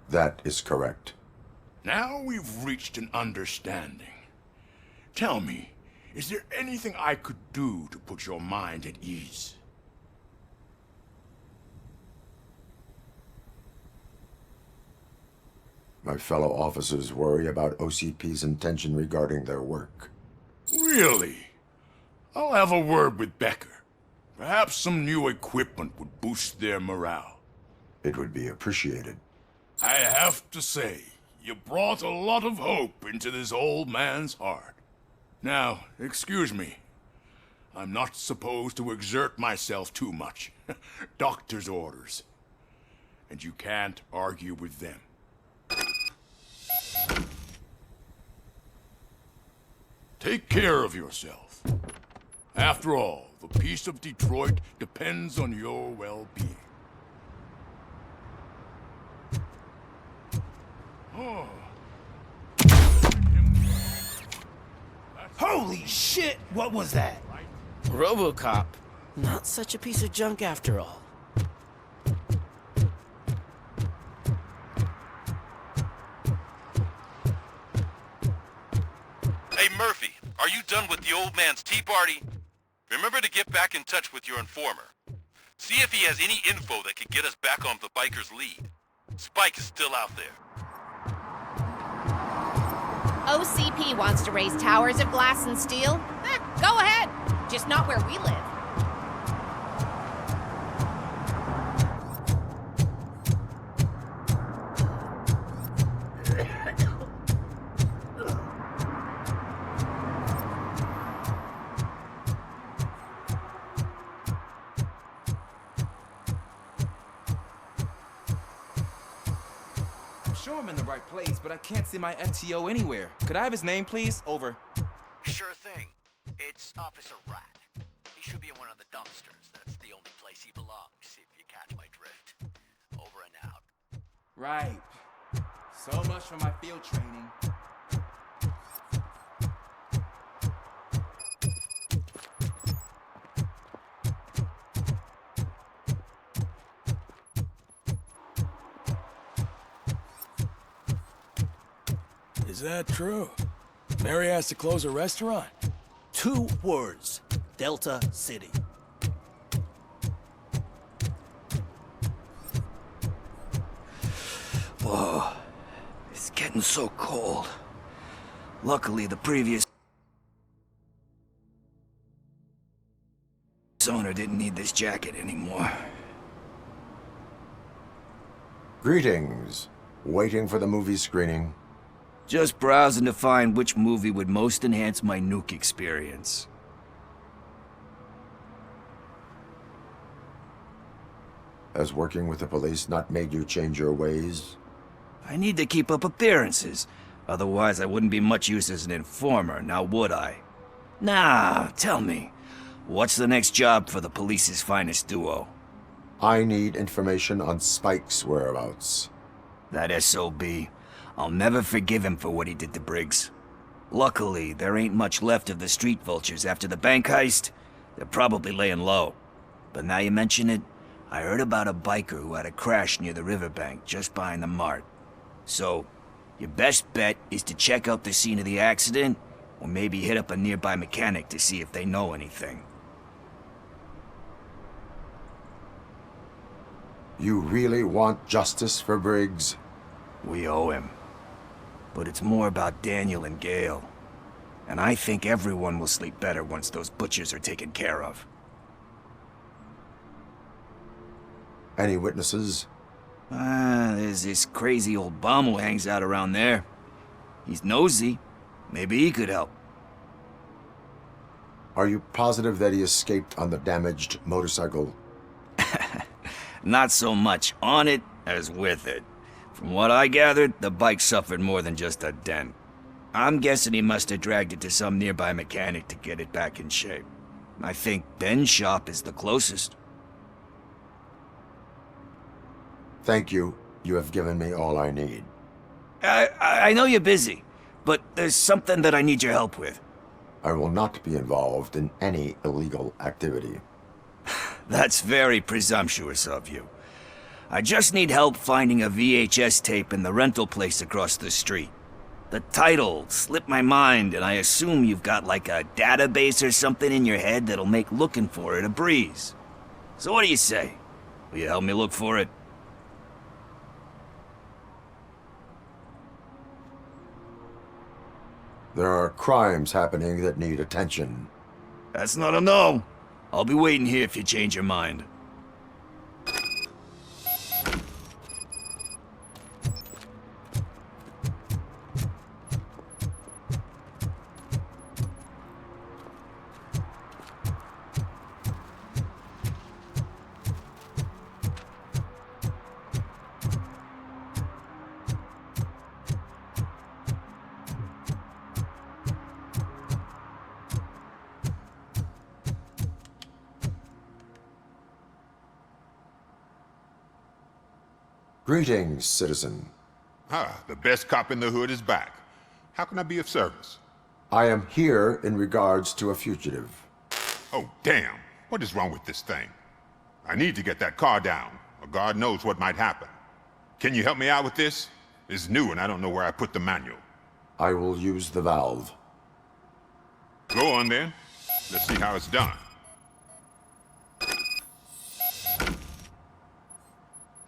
That is correct. Now we've reached an understanding. Tell me, is there anything I could do to put your mind at ease? My fellow officers worry about OCP's intention regarding their work. Really? I'll have a word with Becker. Perhaps some new equipment would boost their morale. It would be appreciated. I have to say, you brought a lot of hope into this old man's heart. Now, excuse me. I'm not supposed to exert myself too much. Doctor's orders. And you can't argue with them. Take care of yourself. After all, the peace of Detroit depends on your well-being. Oh. Holy shit! What was that? RoboCop. Not such a piece of junk after all. Hey, Murphy, are you done with the old man's tea party? Remember to get back in touch with your informer. See if he has any info that could get us back on the biker's lead. Spike is still out there. OCP wants to raise towers of glass and steel? Go ahead. Just not where we live. I'm in the right place, but I can't see my FTO anywhere. Could I have his name, please? Over. Sure thing. It's Officer Rat. He should be in one of the dumpsters. That's the only place he belongs, if you catch my drift. Over and out. Right. So much for my field training. Is that true? Mary has to close a restaurant? 2 words. Delta City. Whoa. It's getting so cold. Luckily, the previous owner didn't need this jacket anymore. Greetings. Waiting for the movie screening? Just browsing to find which movie would most enhance my nuke experience. Has working with the police not made you change your ways? I need to keep up appearances. Otherwise, I wouldn't be much use as an informer, now would I? Nah, tell me. What's the next job for the police's finest duo? I need information on Spike's whereabouts. That SOB. I'll never forgive him for what he did to Briggs. Luckily, there ain't much left of the street vultures after the bank heist. They're probably laying low. But now you mention it, I heard about a biker who had a crash near the riverbank just behind the mart. So, your best bet is to check out the scene of the accident, or maybe hit up a nearby mechanic to see if they know anything. You really want justice for Briggs? We owe him. But it's more about Daniel and Gale. And I think everyone will sleep better once those butchers are taken care of. Any witnesses? There's this crazy old bum who hangs out around there. He's nosy. Maybe he could help. Are you positive that he escaped on the damaged motorcycle? Not so much on it as with it. From what I gathered, the bike suffered more than just a dent. I'm guessing he must have dragged it to some nearby mechanic to get it back in shape. I think Ben's shop is the closest. Thank you. You have given me all I need. I know you're busy, but there's something that I need your help with. I will not be involved in any illegal activity. That's very presumptuous of you. I just need help finding a VHS tape in the rental place across the street. The title slipped my mind, and I assume you've got like a database or something in your head that'll make looking for it a breeze. So what do you say? Will you help me look for it? There are crimes happening that need attention. That's not a no. I'll be waiting here if you change your mind. Greetings, citizen. Ah, the best cop in the hood is back. How can I be of service? I am here in regards to a fugitive. Oh, damn. What is wrong with this thing? I need to get that car down, or God knows what might happen. Can you help me out with this? It's new and I don't know where I put the manual. I will use the valve. Go on then. Let's see how it's done.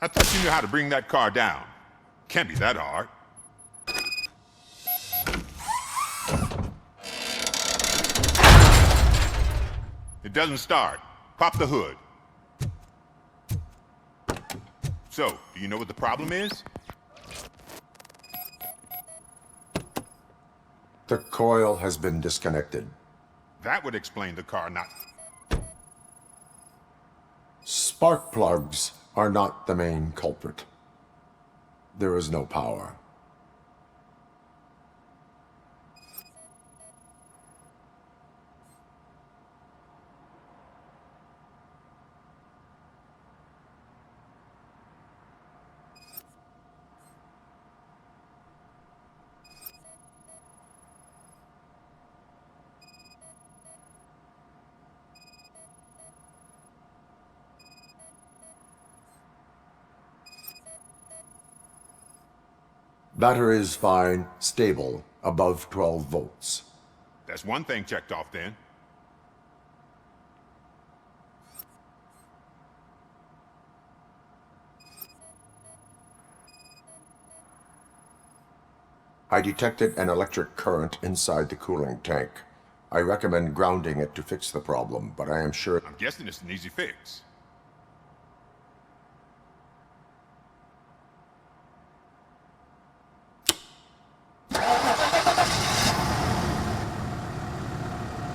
I thought you knew how to bring that car down. Can't be that hard. It doesn't start. Pop the hood. So, do you know what the problem is? The coil has been disconnected. That would explain the car not... Spark plugs are not the main culprit. There is no power. Battery is fine, stable, above 12 volts. That's one thing checked off then. I detected an electric current inside the cooling tank. I recommend grounding it to fix the problem, but I am sure... I'm guessing it's an easy fix.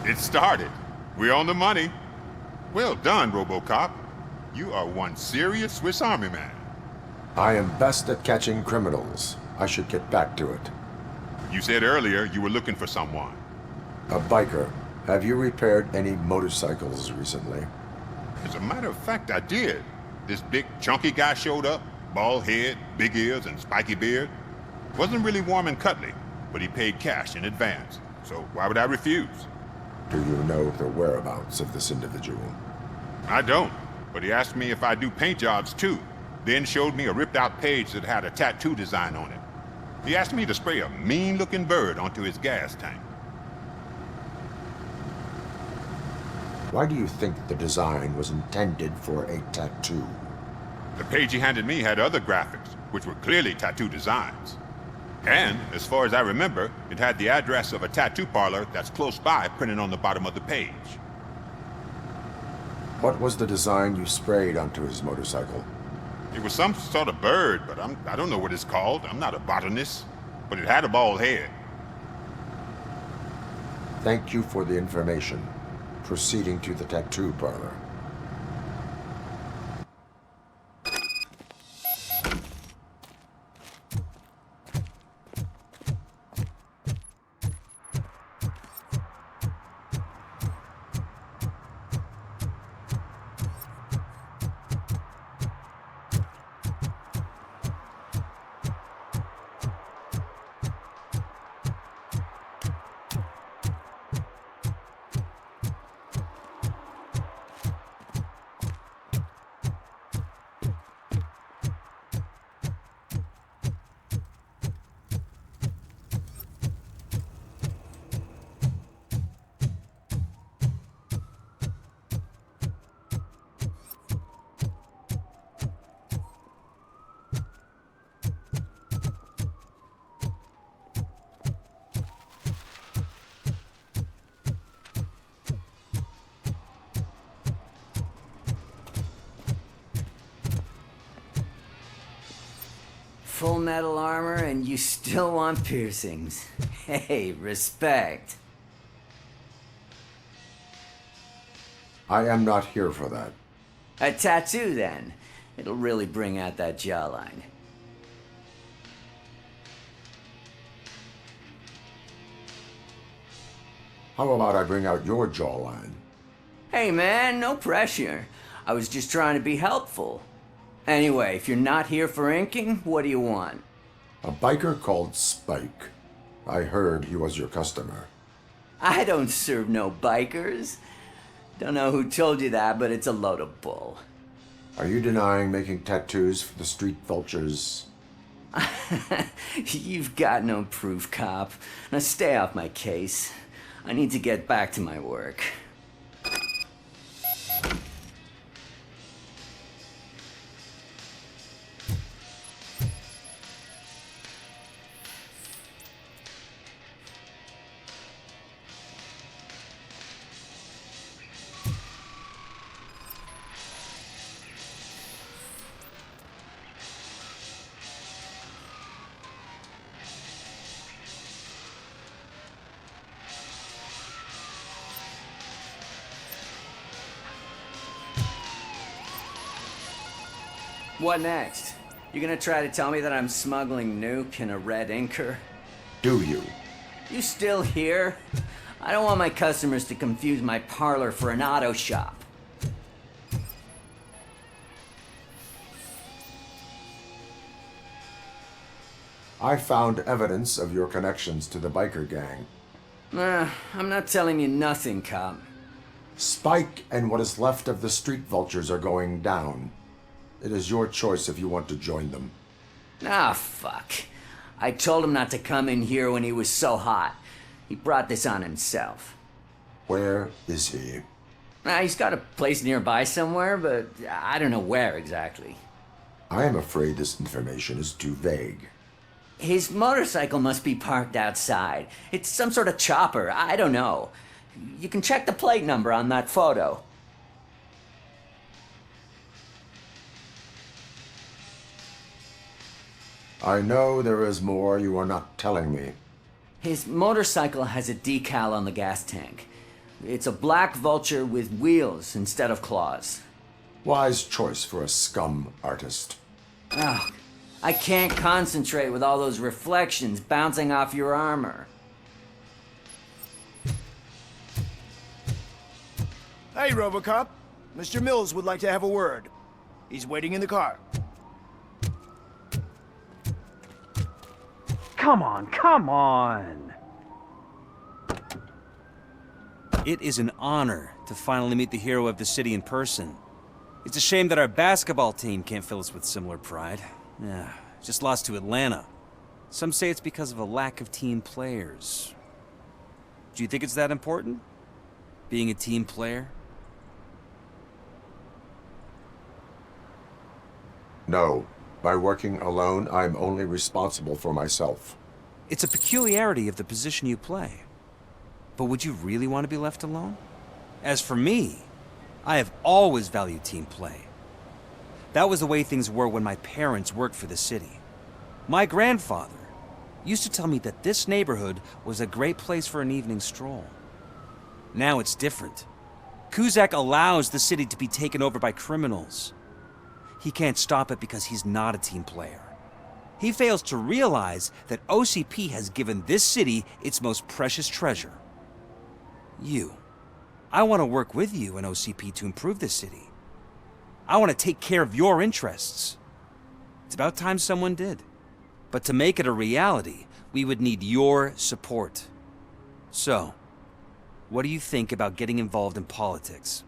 It started. We're on the money. Well done, RoboCop. You are one serious Swiss Army man. I am best at catching criminals. I should get back to it. You said earlier you were looking for someone. A biker. Have you repaired any motorcycles recently? As a matter of fact, I did. This big, chunky guy showed up. Bald head, big ears, and spiky beard. Wasn't really warm and cuddly, but he paid cash in advance. So why would I refuse? Do you know the whereabouts of this individual? I don't, but he asked me if I do paint jobs too, then showed me a ripped-out page that had a tattoo design on it. He asked me to spray a mean-looking bird onto his gas tank. Why do you think the design was intended for a tattoo? The page he handed me had other graphics, which were clearly tattoo designs. And, as far as I remember, it had the address of a tattoo parlor that's close by printed on the bottom of the page. What was the design you sprayed onto his motorcycle? It was some sort of bird, but I don't know what it's called. I'm not a botanist. But it had a bald head. Thank you for the information. Proceeding to the tattoo parlor. Full metal armor and you still want piercings. Hey, respect. I am not here for that. A tattoo, then. It'll really bring out that jawline. How about I bring out your jawline? Hey, man, no pressure. I was just trying to be helpful. Anyway, if you're not here for inking, what do you want? A biker called Spike. I heard he was your customer. I don't serve no bikers. Don't know who told you that, but it's a load of bull. Are you denying making tattoos for the street vultures? You've got no proof, cop. Now stay off my case. I need to get back to my work. What next? You gonna try to tell me that I'm smuggling nuke in a red inker? Do you? You still here? I don't want my customers to confuse my parlor for an auto shop. I found evidence of your connections to the biker gang. I'm not telling you nothing, cop. Spike and what is left of the street vultures are going down. It is your choice if you want to join them. Ah, fuck. I told him not to come in here when he was so hot. He brought this on himself. Where is he? He's got a place nearby somewhere, but I don't know where exactly. I am afraid this information is too vague. His motorcycle must be parked outside. It's some sort of chopper. I don't know. You can check the plate number on that photo. I know there is more you are not telling me. His motorcycle has a decal on the gas tank. It's a black vulture with wheels instead of claws. Wise choice for a scum artist. Oh, I can't concentrate with all those reflections bouncing off your armor. Hey, RoboCop. Mr. Mills would like to have a word. He's waiting in the car. Come on, come on! It is an honor to finally meet the hero of the city in person. It's a shame that our basketball team can't fill us with similar pride. Yeah, just lost to Atlanta. Some say it's because of a lack of team players. Do you think it's that important? Being a team player? No. By working alone, I'm only responsible for myself. It's a peculiarity of the position you play. But would you really want to be left alone? As for me, I have always valued team play. That was the way things were when my parents worked for the city. My grandfather used to tell me that this neighborhood was a great place for an evening stroll. Now it's different. Cusack allows the city to be taken over by criminals. He can't stop it because he's not a team player. He fails to realize that OCP has given this city its most precious treasure. You. I want to work with you and OCP to improve this city. I want to take care of your interests. It's about time someone did. But to make it a reality, we would need your support. So, what do you think about getting involved in politics?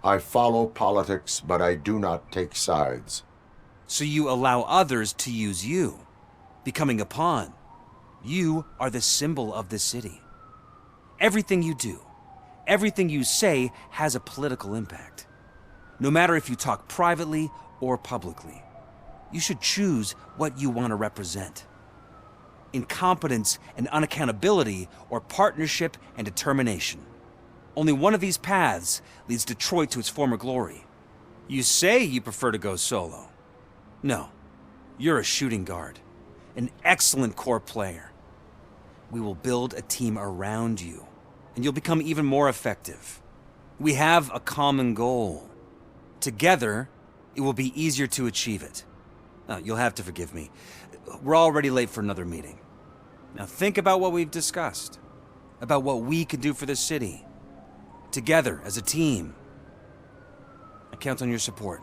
I follow politics, but I do not take sides. So you allow others to use you, becoming a pawn. You are the symbol of the city. Everything you do, everything you say has a political impact. No matter if you talk privately or publicly, you should choose what you want to represent. Incompetence and unaccountability, or partnership and determination. Only one of these paths leads Detroit to its former glory. You say you prefer to go solo. No, you're a shooting guard, an excellent core player. We will build a team around you, and you'll become even more effective. We have a common goal. Together, it will be easier to achieve it. Now, you'll have to forgive me. We're already late for another meeting. Now think about what we've discussed, about what we can do for the city. Together, as a team. I count on your support.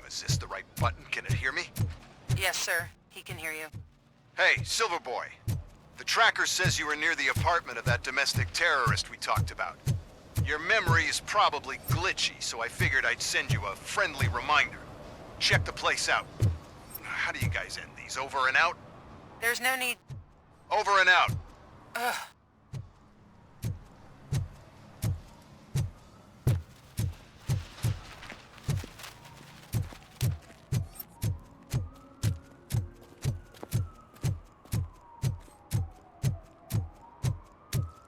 Is this the right button? Can it hear me? Yes, sir. He can hear you. Hey, Silverboy. The tracker says you were near the apartment of that domestic terrorist we talked about. Your memory is probably glitchy, so I figured I'd send you a friendly reminder. Check the place out. How do you guys end these? Over and out? There's no need. Over and out. Ugh.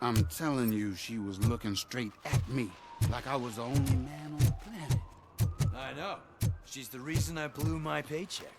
I'm telling you, she was looking straight at me, like I was the only man on the planet. I know. She's the reason I blew my paycheck.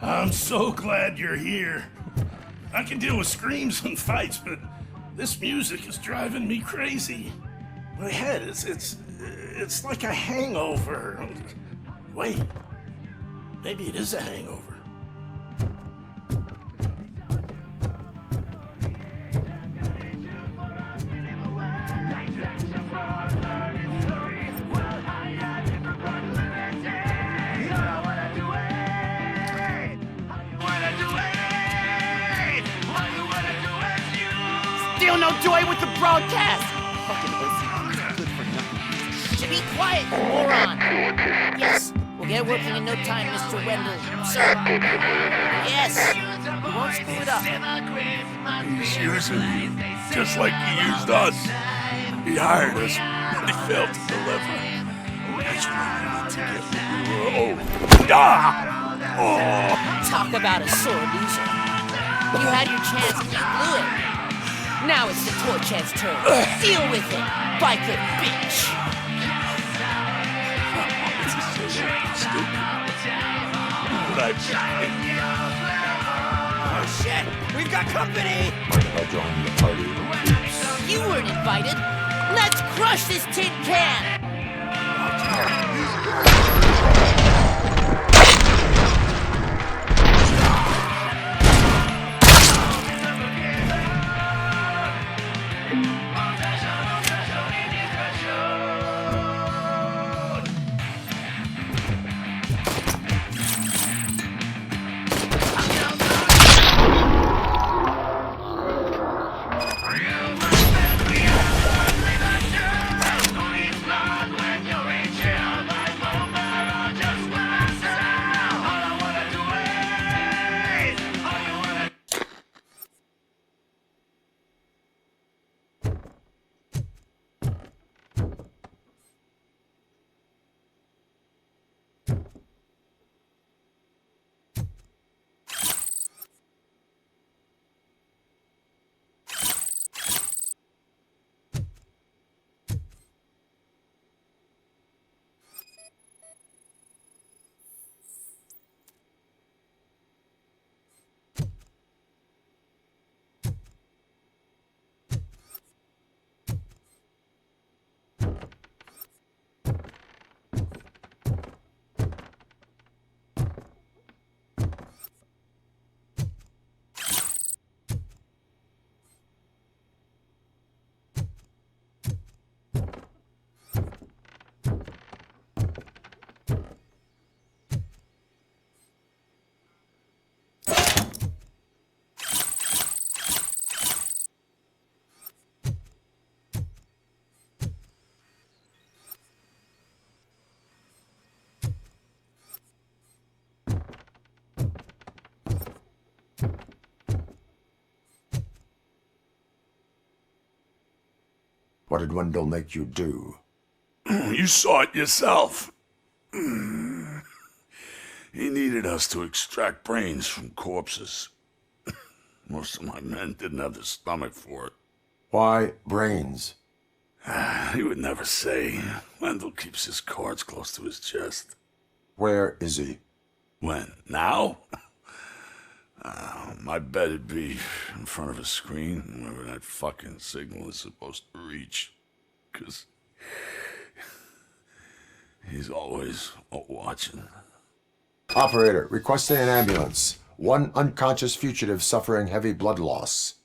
I'm so glad you're here. I can deal with screams and fights, but this music is driving me crazy. My head it's like a hangover. Wait, maybe it is a hangover. Still no joy with the broadcast! Fucking OCP, good for nothing. Should be quiet, you moron! Yes, we'll get working in no time, Mr. Wendell. Sir. Yes! We won't screw it up. He's using you, just like he used us. He hired us, but he failed to deliver. That's why we need to get what we were owed. Ah! Oh! Talk about a sore loser. You had your chance and you blew it. Now it's the Torchhead's turn. Deal with it, biker bitch! This is so stupid. But Oh shit! We've got company! Mind if I join the party? Oops. You weren't invited! Let's crush this tin can! What did Wendell make you do? You saw it yourself. He needed us to extract brains from corpses. Most of my men didn't have the stomach for it. Why brains? He would never say. Wendell keeps his cards close to his chest. Where is he? When? Now? My bet it'd be in front of a screen, wherever that fucking signal is supposed to reach. 'Cause he's always watching. Operator, requesting an ambulance. One unconscious fugitive suffering heavy blood loss.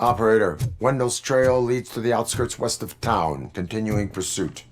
Operator, Wendell's trail leads to the outskirts west of town, continuing pursuit.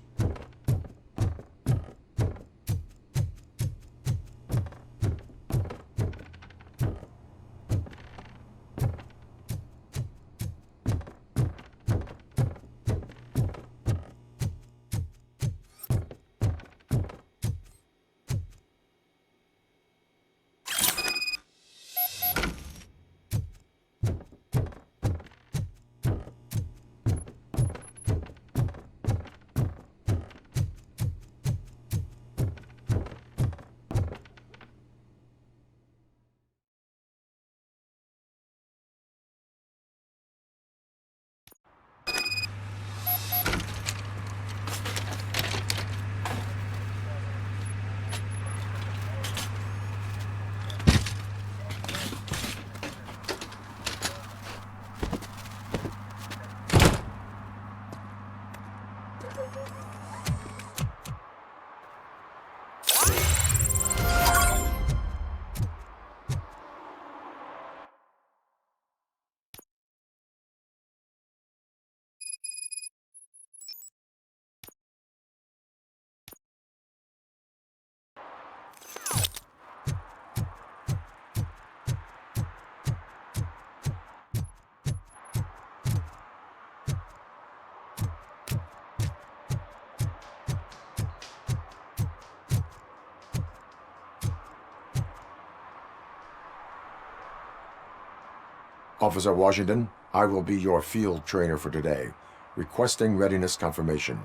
Officer Washington, I will be your field trainer for today. Requesting readiness confirmation.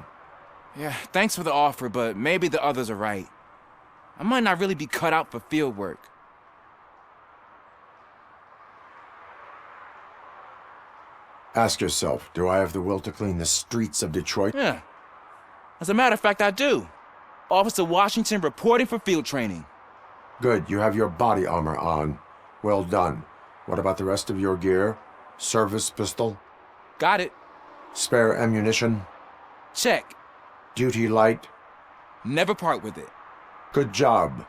Yeah, thanks for the offer, but maybe the others are right. I might not really be cut out for field work. Ask yourself, do I have the will to clean the streets of Detroit? Yeah. As a matter of fact, I do. Officer Washington reporting for field training. Good, you have your body armor on. Well done. What about the rest of your gear? Service pistol? Got it. Spare ammunition? Check. Duty light? Never part with it. Good job.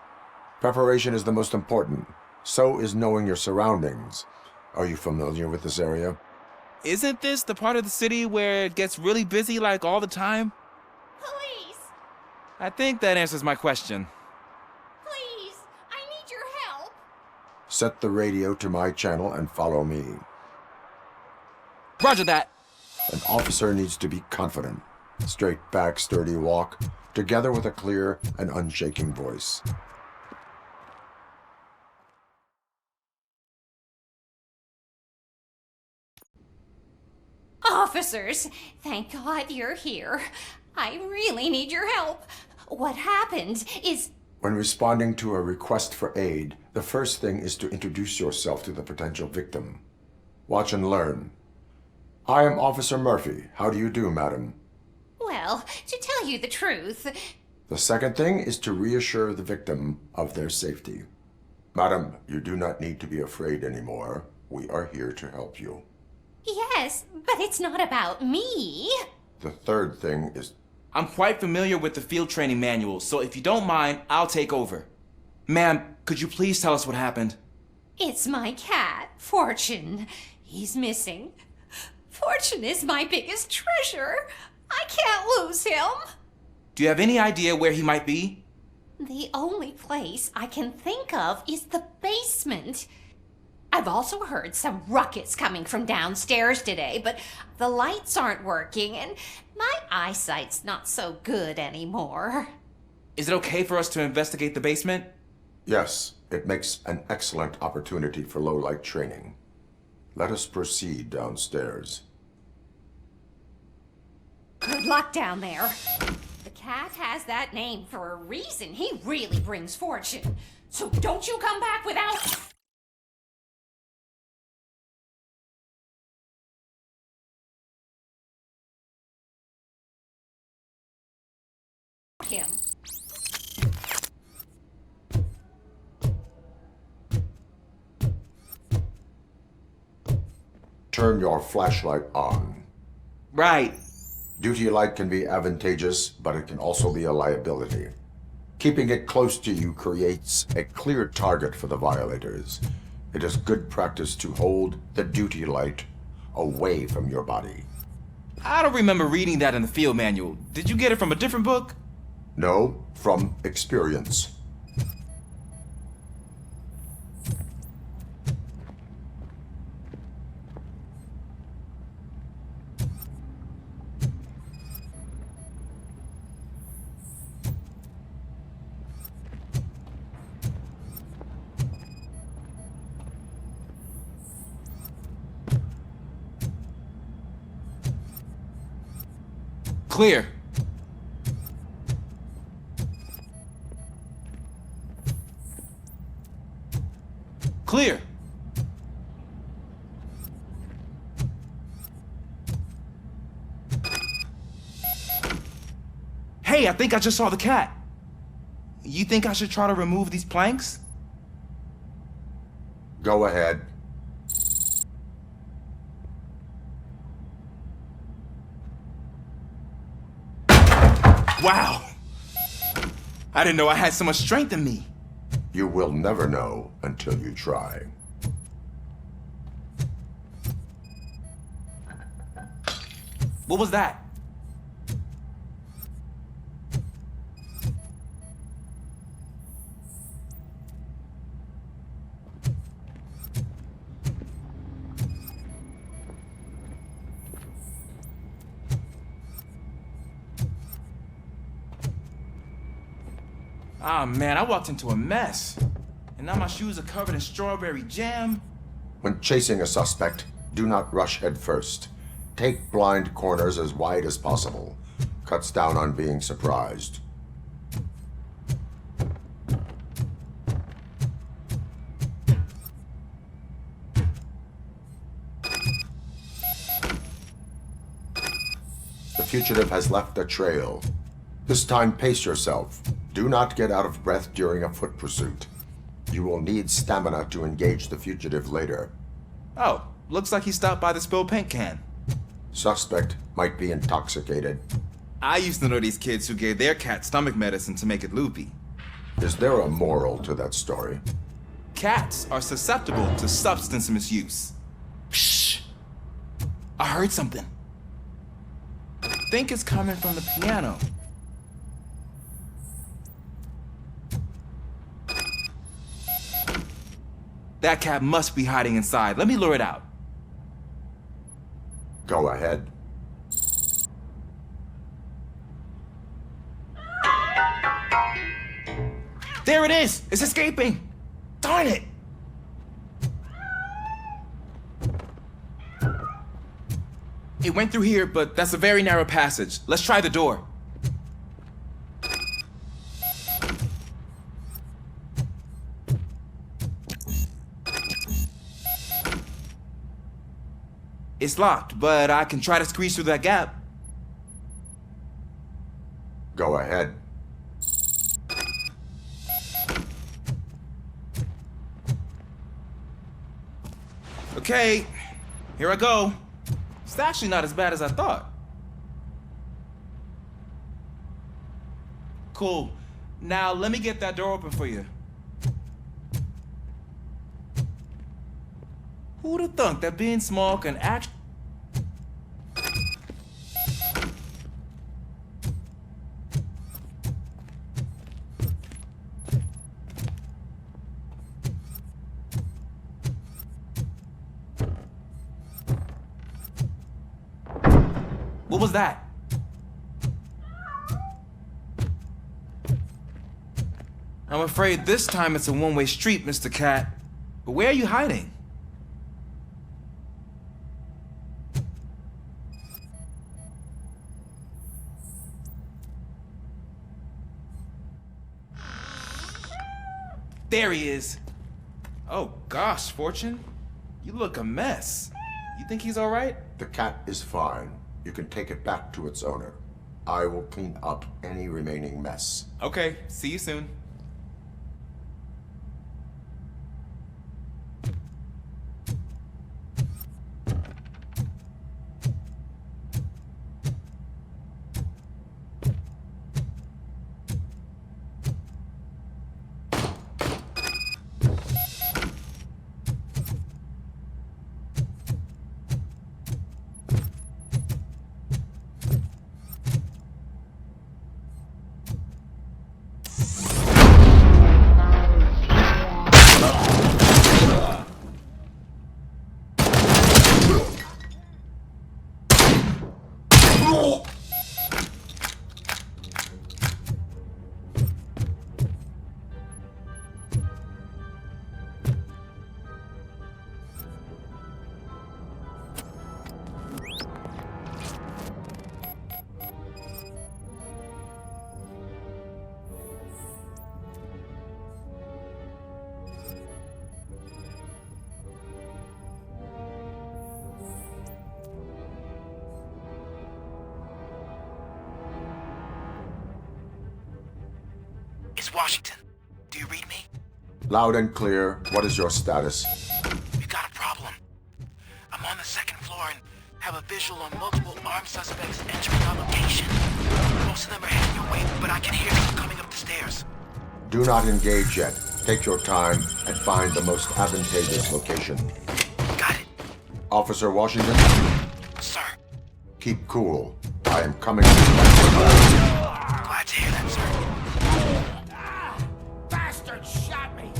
Preparation is the most important. So is knowing your surroundings. Are you familiar with this area? Isn't this the part of the city where it gets really busy like all the time? Police! I think that answers my question. Please, I need your help. Set the radio to my channel and follow me. Roger that. An officer needs to be confident. Straight back, sturdy walk, together with a clear and unshaking voice. Officers, thank God you're here. I really need your help. What happened is... When responding to a request for aid, the first thing is to introduce yourself to the potential victim. Watch and learn. I am Officer Merfy. How do you do, madam? Well, to tell you the truth... The second thing is to reassure the victim of their safety. Madam, you do not need to be afraid anymore. We are here to help you. Yes, but it's not about me. The third thing is... I'm quite familiar with the field training manual, so if you don't mind, I'll take over. Ma'am, could you please tell us what happened? It's my cat, Fortune. He's missing. Fortune is my biggest treasure. I can't lose him. Do you have any idea where he might be? The only place I can think of is the basement. I've also heard some ruckus coming from downstairs today, but the lights aren't working and my eyesight's not so good anymore. Is it okay for us to investigate the basement? Yes, it makes an excellent opportunity for low-light training. Let us proceed downstairs. Good luck down there. The cat has that name for a reason. He really brings fortune. So don't you come back without... him. Turn your flashlight on. Right. Duty light can be advantageous, but it can also be a liability. Keeping it close to you creates a clear target for the violators. It is good practice to hold the duty light away from your body. I don't remember reading that in the field manual. Did you get it from a different book? No, from experience. Clear. Clear. Hey, I think I just saw the cat. You think I should try to remove these planks? Go ahead. Wow! I didn't know I had so much strength in me. You will never know until you try. What was that? Ah, man, I walked into a mess. And now my shoes are covered in strawberry jam. When chasing a suspect, do not rush head first. Take blind corners as wide as possible. Cuts down on being surprised. The fugitive has left a trail. This time, pace yourself. Do not get out of breath during a foot pursuit. You will need stamina to engage the fugitive later. Oh, looks like he stopped by the spilled paint can. Suspect might be intoxicated. I used to know these kids who gave their cat stomach medicine to make it loopy. Is there a moral to that story? Cats are susceptible to substance misuse. Shh! I heard something. I think it's coming from the piano. That cat must be hiding inside. Let me lure it out. Go ahead. There it is! It's escaping! Darn it! It went through here, but that's a very narrow passage. Let's try the door. It's locked, but I can try to squeeze through that gap. Go ahead. Okay, here I go. It's actually not as bad as I thought. Cool. Now let me get that door open for you. Who'd have thunk that being small can act? What was that? I'm afraid this time it's a one-way street, Mr. Cat. But where are you hiding? There he is. Oh gosh, Fortune. You look a mess. You think he's all right? The cat is fine. You can take it back to its owner. I will clean up any remaining mess. Okay, see you soon. It's Washington. Do you read me? Loud and clear. What is your status? We've got a problem. I'm on the second floor and have a visual on multiple armed suspects entering our location. Most of them are heading your way, but I can hear them coming up the stairs. Do not engage yet. Take your time and find the most advantageous location. Got it. Officer Washington? Sir. Keep cool. I am coming. Glad to hear that, sir. Bastard shot me!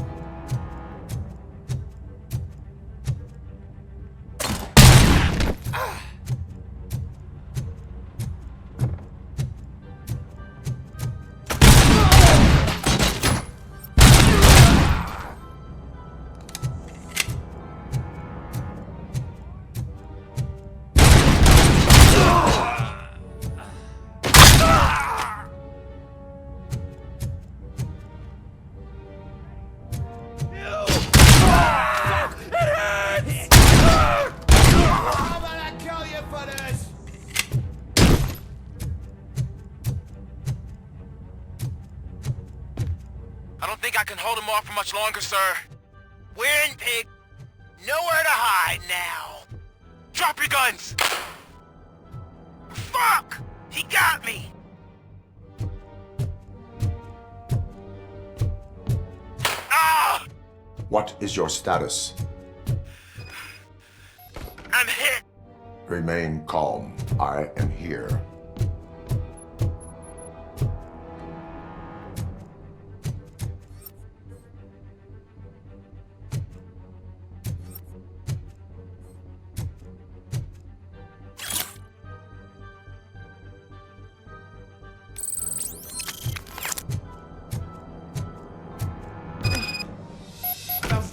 I can hold him off for much longer, sir. We're in, pig. Nowhere to hide now. Drop your guns! Fuck! He got me! Ah! What is your status? I'm hit. Remain calm. I am here.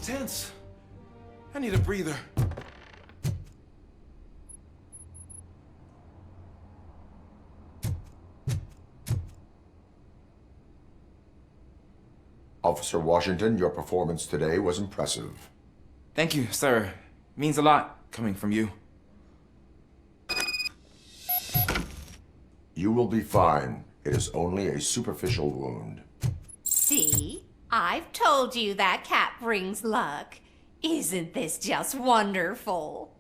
Tense. I need a breather. Officer Washington, your performance today was impressive. Thank you, sir. Means a lot coming from you. You will be fine. It is only a superficial wound. See? I've told you that cat brings luck. Isn't this just wonderful?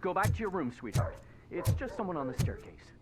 Go back to your room, sweetheart. It's just someone on the staircase.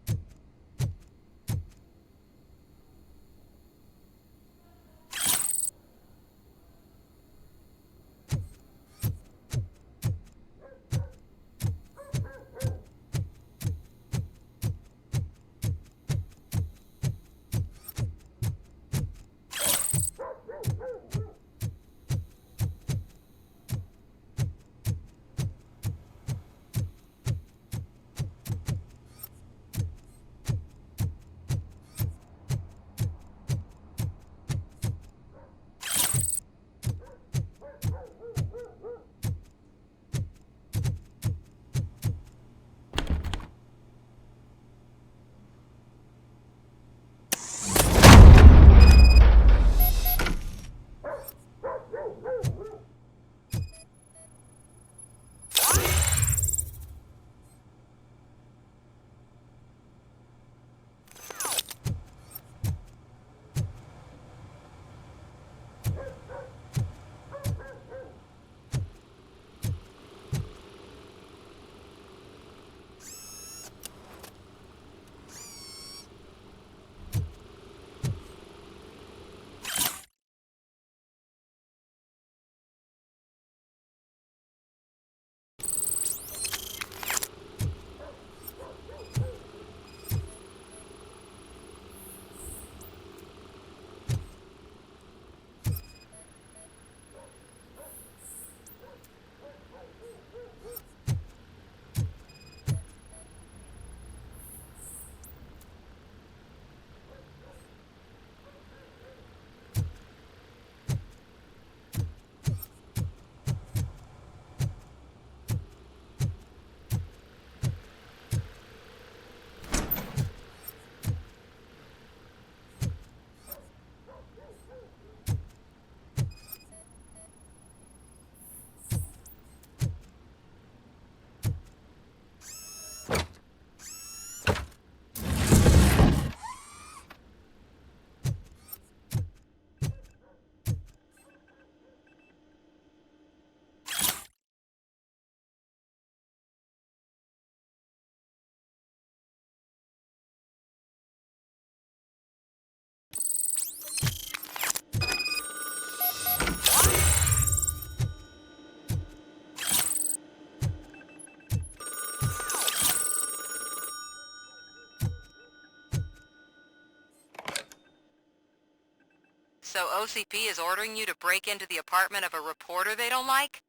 So OCP is ordering you to break into the apartment of a reporter they don't like?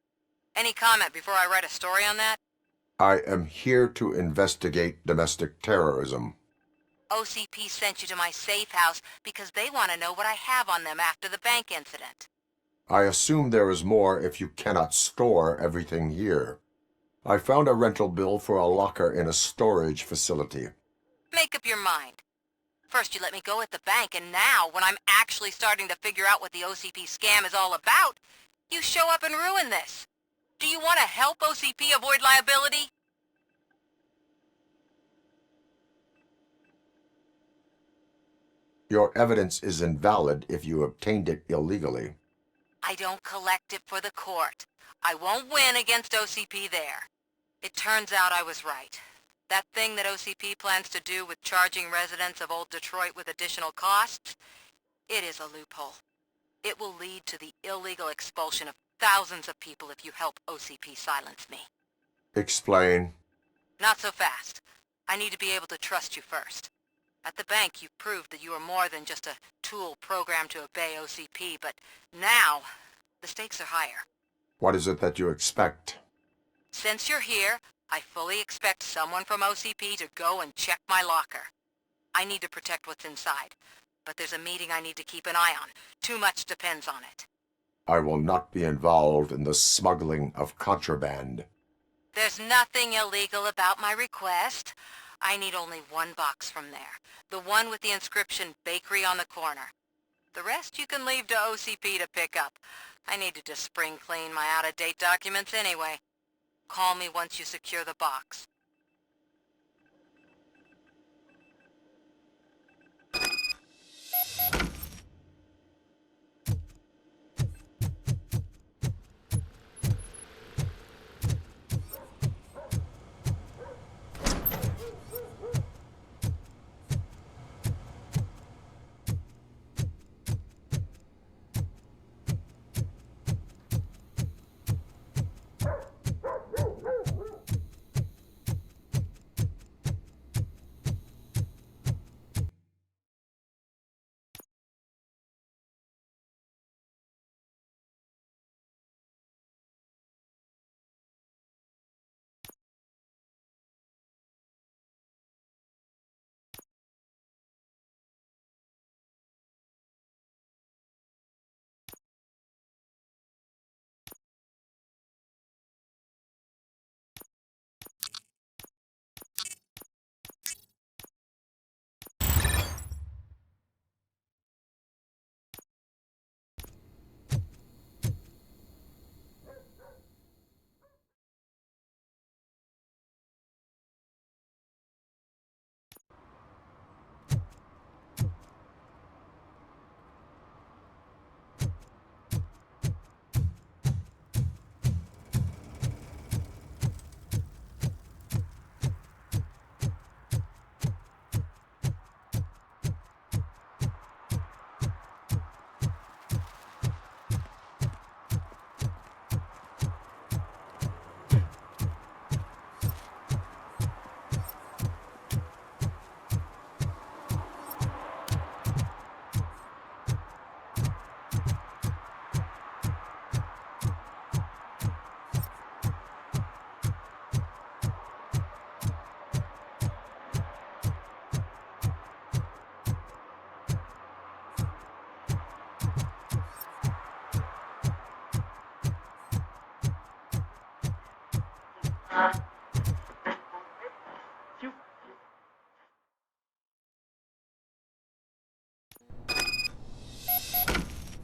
Any comment before I write a story on that? I am here to investigate domestic terrorism. OCP sent you to my safe house because they want to know what I have on them after the bank incident. I assume there is more if you cannot store everything here. I found a rental bill for a locker in a storage facility. Make up your mind. First you let me go at the bank, and now, when I'm actually starting to figure out what the OCP scam is all about, you show up and ruin this. Do you want to help OCP avoid liability? Your evidence is invalid if you obtained it illegally. I don't collect it for the court. I won't win against OCP there. It turns out I was right. That thing that OCP plans to do with charging residents of Old Detroit with additional costs, it is a loophole. It will lead to the illegal expulsion of thousands of people if you help OCP silence me. Explain. Not so fast. I need to be able to trust you first. At the bank, you proved that you are more than just a tool programmed to obey OCP, but now, the stakes are higher. What is it that you expect? Since you're here, I fully expect someone from OCP to go and check my locker. I need to protect what's inside, but there's a meeting I need to keep an eye on. Too much depends on it. I will not be involved in the smuggling of contraband. There's nothing illegal about my request. I need only one box from there. The one with the inscription Bakery on the corner. The rest you can leave to OCP to pick up. I needed to spring clean my out-of-date documents anyway. Call me once you secure the box.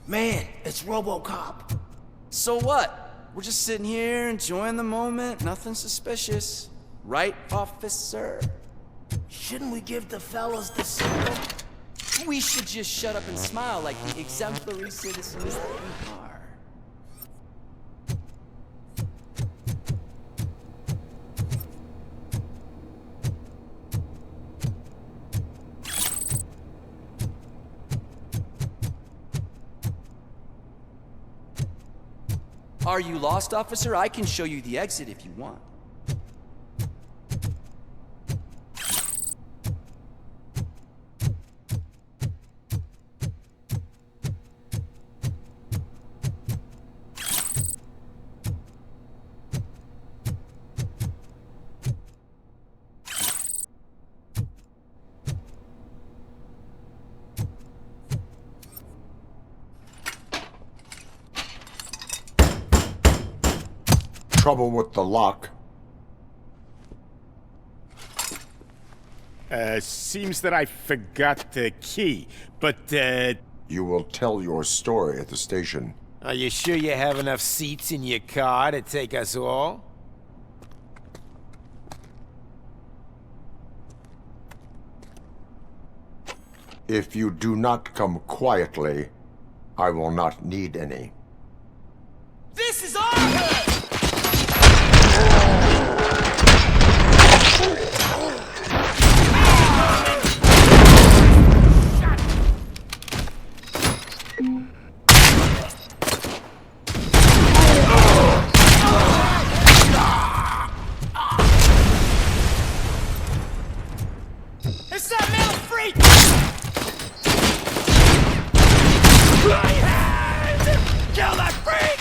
Man, it's RoboCop. So what? We're just sitting here enjoying the moment, nothing suspicious. Right, officer? Shouldn't we give the fellas the signal? We should just shut up and smile like the exemplary citizens that we are. Are you lost, officer? I can show you the exit if you want. Trouble with the lock. Seems that I forgot the key, but, You will tell your story at the station. Are you sure you have enough seats in your car to take us all? If you do not come quietly, I will not need any. This is our hood! It's that male freak! Kill that freak!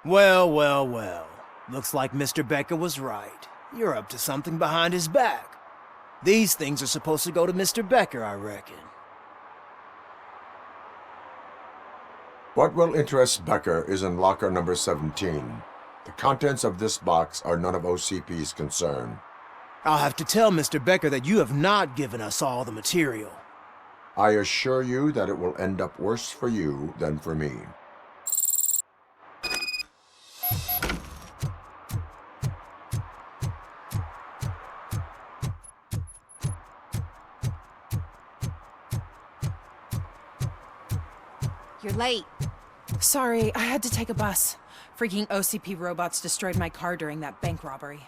Well, well, well. Looks like Mr. Becker was right. You're up to something behind his back. These things are supposed to go to Mr. Becker, I reckon. What will interest Becker is in locker number 17. The contents of this box are none of OCP's concern. I'll have to tell Mr. Becker that you have not given us all the material. I assure you that it will end up worse for you than for me. You're late. Sorry, I had to take a bus. Freaking OCP robots destroyed my car during that bank robbery.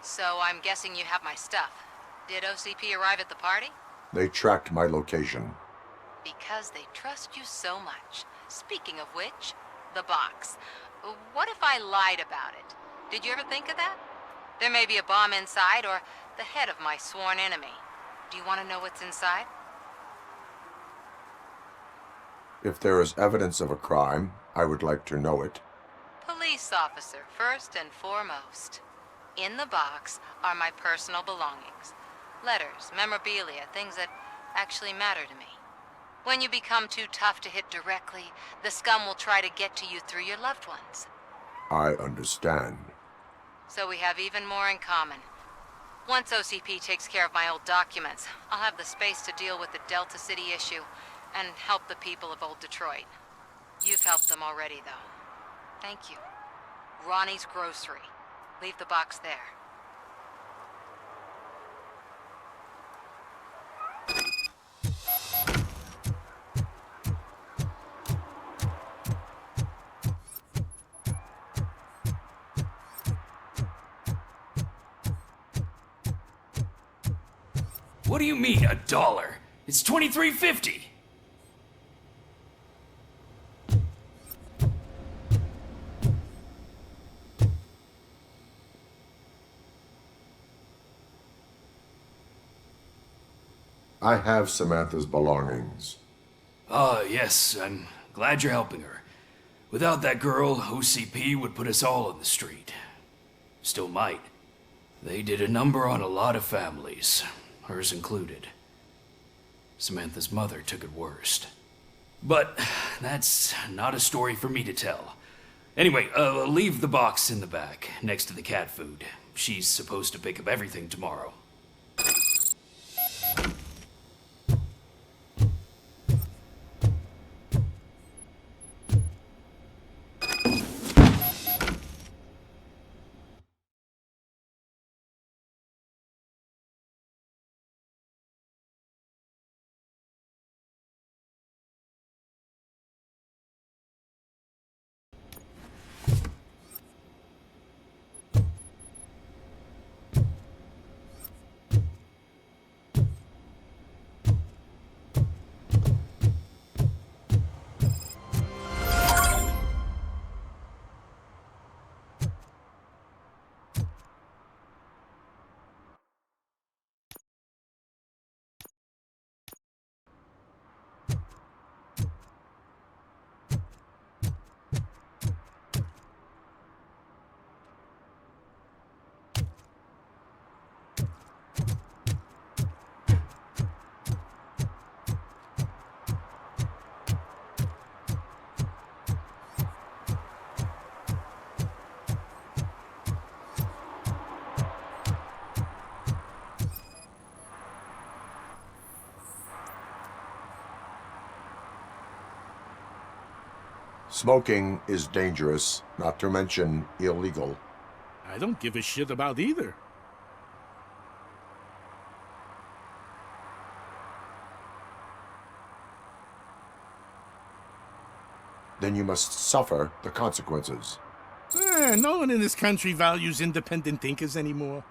So I'm guessing you have my stuff. Did OCP arrive at the party? They tracked my location. Because they trust you so much. Speaking of which, the box. What if I lied about it? Did you ever think of that? There may be a bomb inside, or the head of my sworn enemy. Do you want to know what's inside? If there is evidence of a crime, I would like to know it. Police officer, first and foremost. In the box are my personal belongings. Letters, memorabilia, things that actually matter to me. When you become too tough to hit directly, the scum will try to get to you through your loved ones. I understand. So we have even more in common. Once OCP takes care of my old documents, I'll have the space to deal with the Delta City issue and help the people of Old Detroit. You've helped them already, though. Thank you. Ronnie's Grocery. Leave the box there. What do you mean, $1? It's $23.50. I have Samantha's belongings. Ah, yes, I'm glad you're helping her. Without that girl, OCP would put us all on the street. Still might. They did a number on a lot of families, hers included. Samantha's mother took it worst. But that's not a story for me to tell. Anyway, leave the box in the back, next to the cat food. She's supposed to pick up everything tomorrow. Smoking is dangerous, not to mention illegal. I don't give a shit about either. Then you must suffer the consequences. No one in this country values independent thinkers anymore.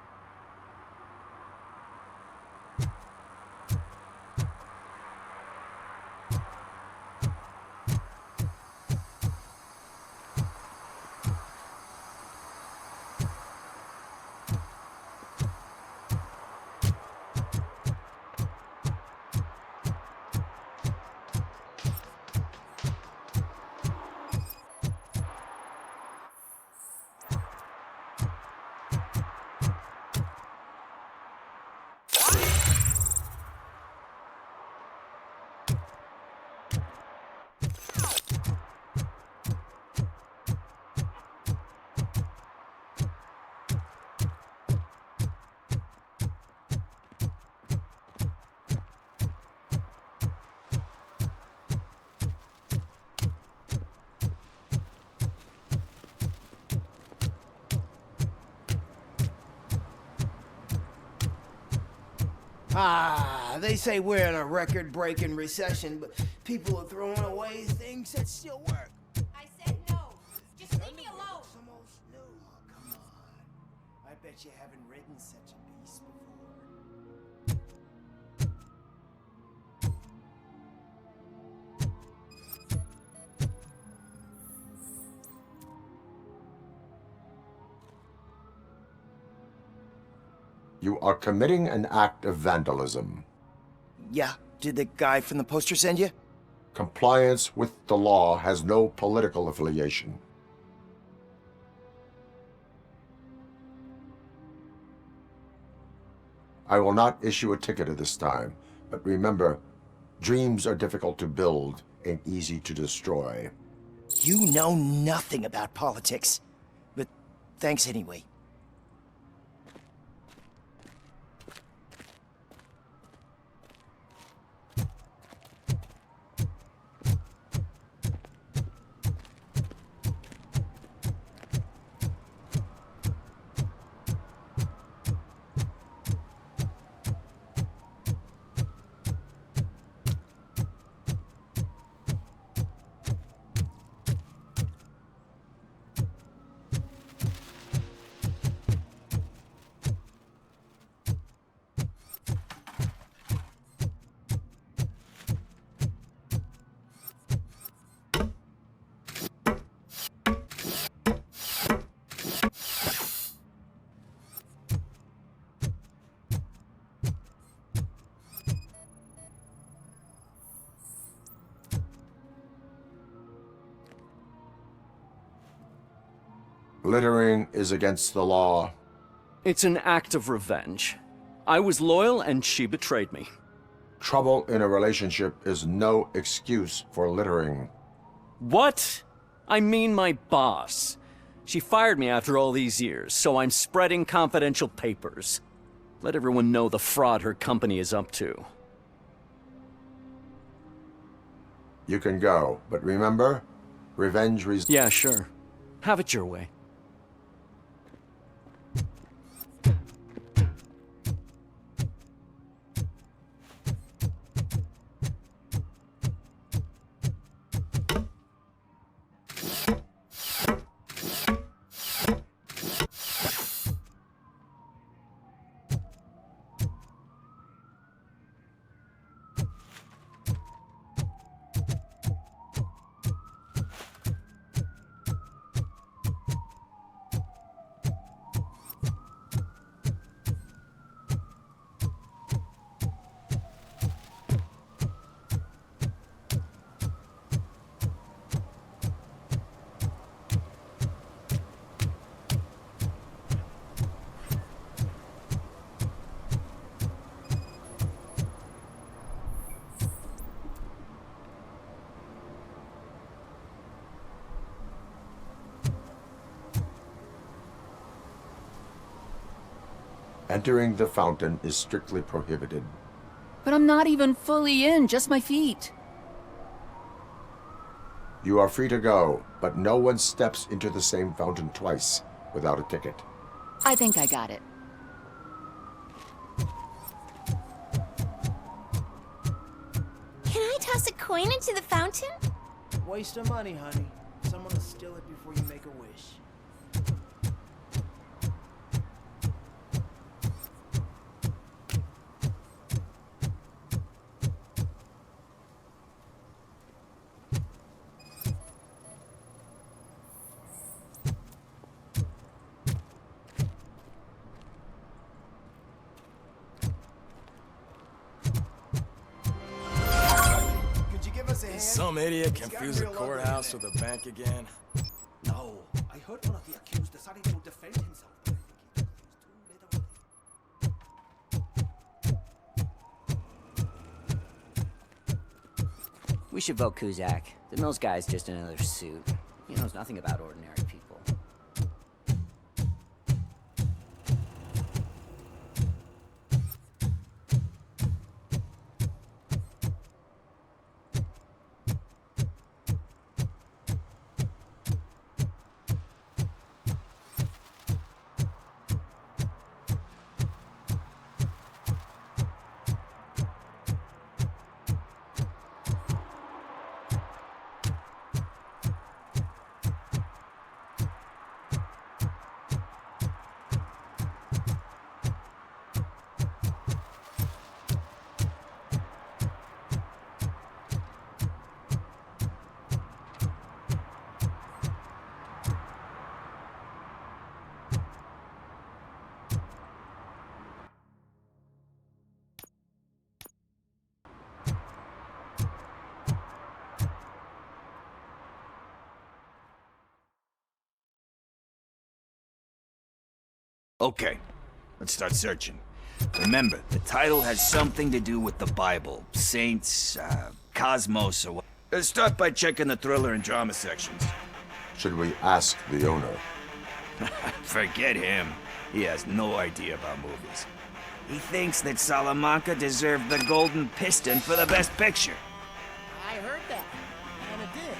They say we're in a record-breaking recession, but people are throwing away things that still work. I said no. Just leave me alone. Almost new. Oh, come on. I bet you haven't ridden such a beast before. You are committing an act of vandalism. Yeah, did the guy from the poster send you? Compliance with the law has no political affiliation. I will not issue a ticket at this time, but remember, dreams are difficult to build and easy to destroy. You know nothing about politics, but thanks anyway. Littering is against the law. It's an act of revenge. I was loyal and she betrayed me. Trouble in a relationship is no excuse for littering. What? I mean my boss. She fired me after all these years, so I'm spreading confidential papers. Let everyone know the fraud her company is up to. You can go, but remember, revenge Yeah, sure. Have it your way. Entering the fountain is strictly prohibited. But I'm not even fully in, just my feet. You are free to go, but no one steps into the same fountain twice without a ticket. I think I got it. Can I toss a coin into the fountain? Waste of money, honey. Someone will steal it before you make a wish. Some idiot confused the courthouse with a bank again. No, I heard one of the accused deciding to defend himself, but I think he was too late. We should vote Kuzak. The Mills guy's just another suit. He knows nothing about ordinary people. Okay, let's start searching. Remember, the title has something to do with the Bible, saints, cosmos, or what. Start by checking the thriller and drama sections. Should we ask the owner? Forget him. He has no idea about movies. He thinks that Salamanca deserved the Golden Piston for the Best Picture. I heard that, and it did.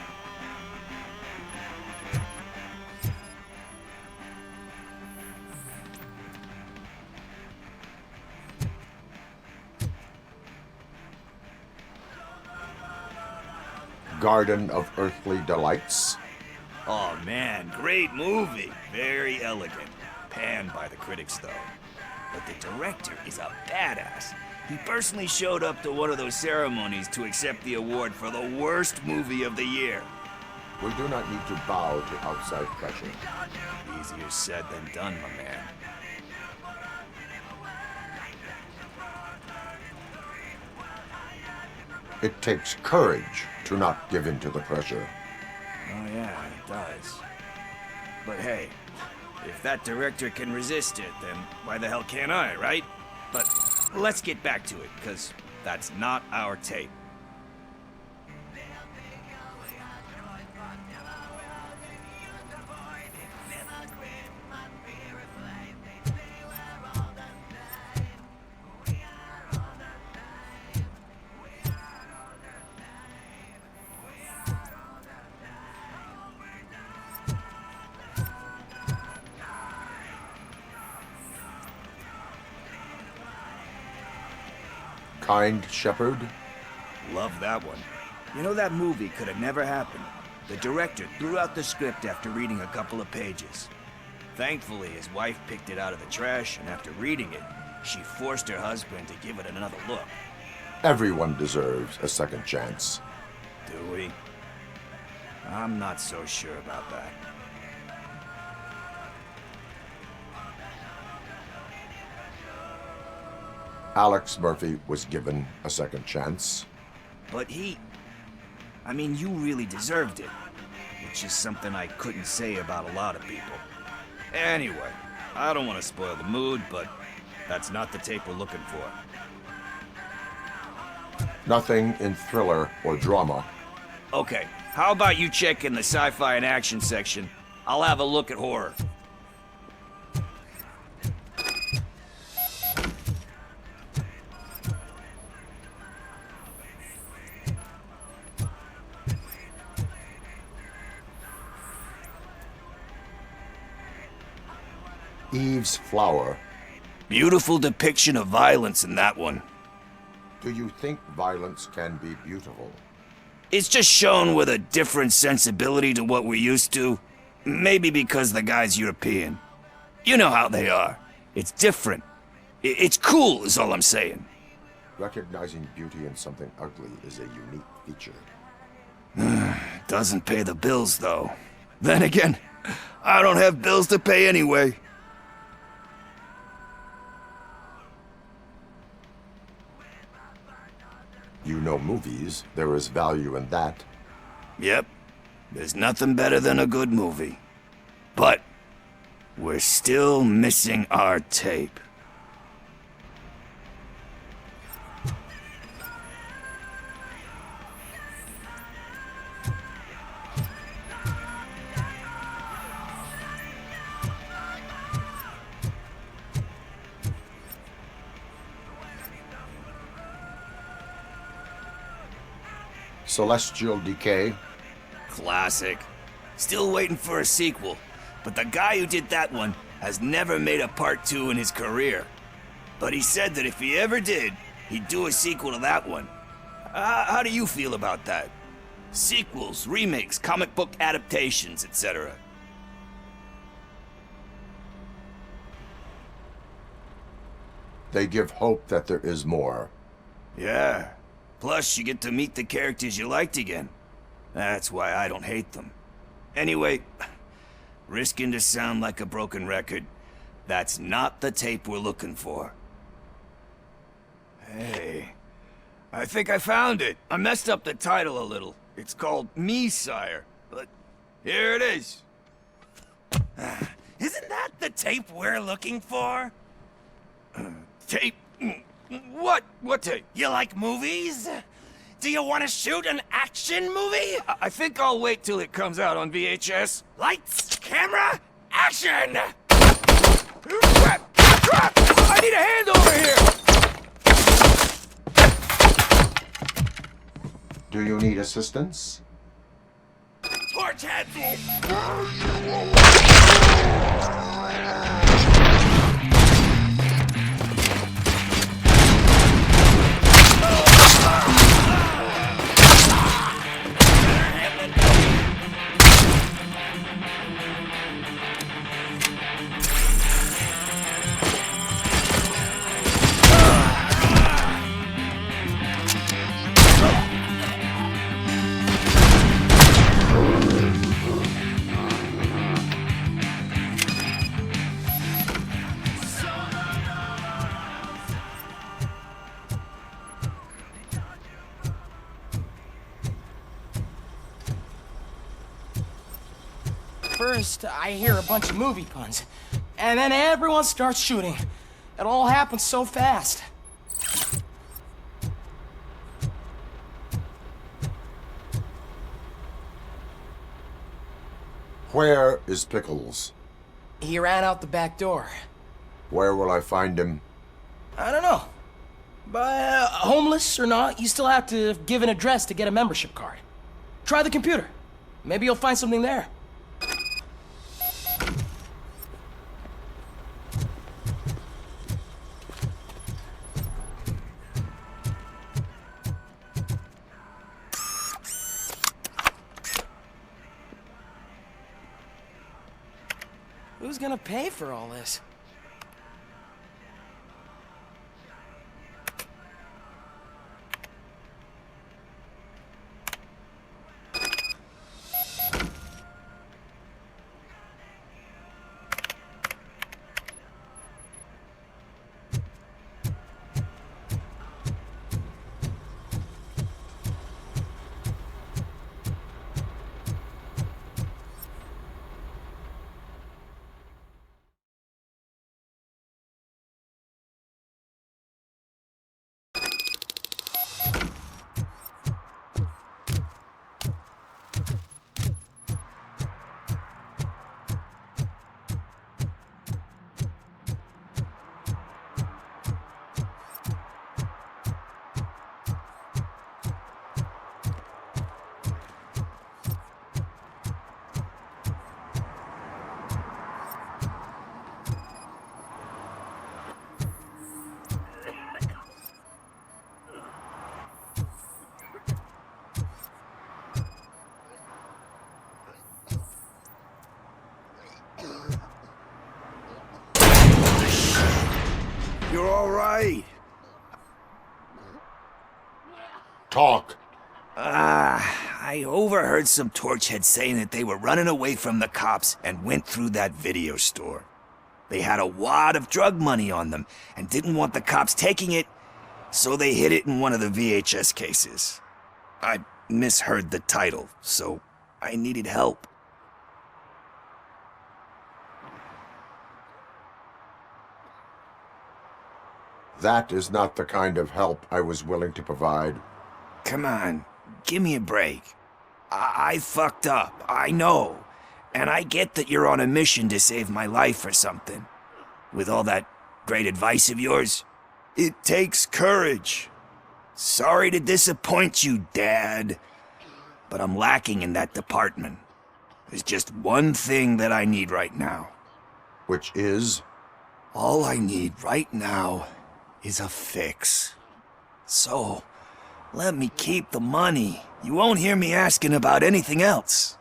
Garden of Earthly Delights? Oh man, great movie. Very elegant. Panned by the critics though. But the director is a badass. He personally showed up to one of those ceremonies to accept the award for the worst movie of the year. We do not need to bow to outside pressure. Easier said than done, my man. It takes courage to not give in to the pressure. Oh yeah, it does. But hey, if that director can resist it, then why the hell can't I, right? But let's get back to it, because that's not our tape. Kind Shepherd? Love that one. You know, that movie could have never happened. The director threw out the script after reading a couple of pages. Thankfully, his wife picked it out of the trash, and after reading it, she forced her husband to give it another look. Everyone deserves a second chance. Do we? I'm not so sure about that. Alex Murphy was given a second chance. But I mean, you really deserved it. Which is something I couldn't say about a lot of people. Anyway, I don't want to spoil the mood, but that's not the tape we're looking for. Nothing in thriller or drama. Okay, how about you check in the sci-fi and action section? I'll have a look at horror. Eve's Flower. Beautiful depiction of violence in that one. Do you think violence can be beautiful? It's just shown with a different sensibility to what we're used to. Maybe because the guy's European. You know how they are. It's different. It's cool is all I'm saying. Recognizing beauty in something ugly is a unique feature. Doesn't pay the bills, though. Then again, I don't have bills to pay anyway. You know movies. There is value in that. Yep. There's nothing better than a good movie. But we're still missing our tape. Celestial Decay. Classic. Still waiting for a sequel, but the guy who did that one has never made a part 2 in his career. But he said that if he ever did, he'd do a sequel to that one. How do you feel about that? Sequels, remakes, comic book adaptations, etc. They give hope that there is more. Yeah. Plus, you get to meet the characters you liked again. That's why I don't hate them. Anyway, risking to sound like a broken record, that's not the tape we're looking for. Hey, I think I found it. I messed up the title a little. It's called Me, Sire, but here it is. Isn't that the tape we're looking for? Tape? What? What tape? You like movies? Do you want to shoot an action movie? I think I'll wait till it comes out on VHS. Lights, camera, action! Crap! Crap! I need a hand over here! Do you need assistance? Torch head! First, I hear a bunch of movie puns, and then everyone starts shooting. It all happens so fast. Where is Pickles? He ran out the back door. Where will I find him? I don't know. But homeless or not, you still have to give an address to get a membership card. Try the computer. Maybe you'll find something there. Who's gonna pay for all this? You're all right. Talk. I overheard some torchheads saying that they were running away from the cops and went through that video store. They had a wad of drug money on them and didn't want the cops taking it, so they hid it in one of the VHS cases. I misheard the title, so I needed help. That is not the kind of help I was willing to provide. Come on, give me a break. I fucked up, I know. And I get that you're on a mission to save my life or something. With all that great advice of yours, it takes courage. Sorry to disappoint you, Dad. But I'm lacking in that department. There's just one thing that I need right now. Which is? All I need right now is a fix. So, let me keep the money. You won't hear me asking about anything else.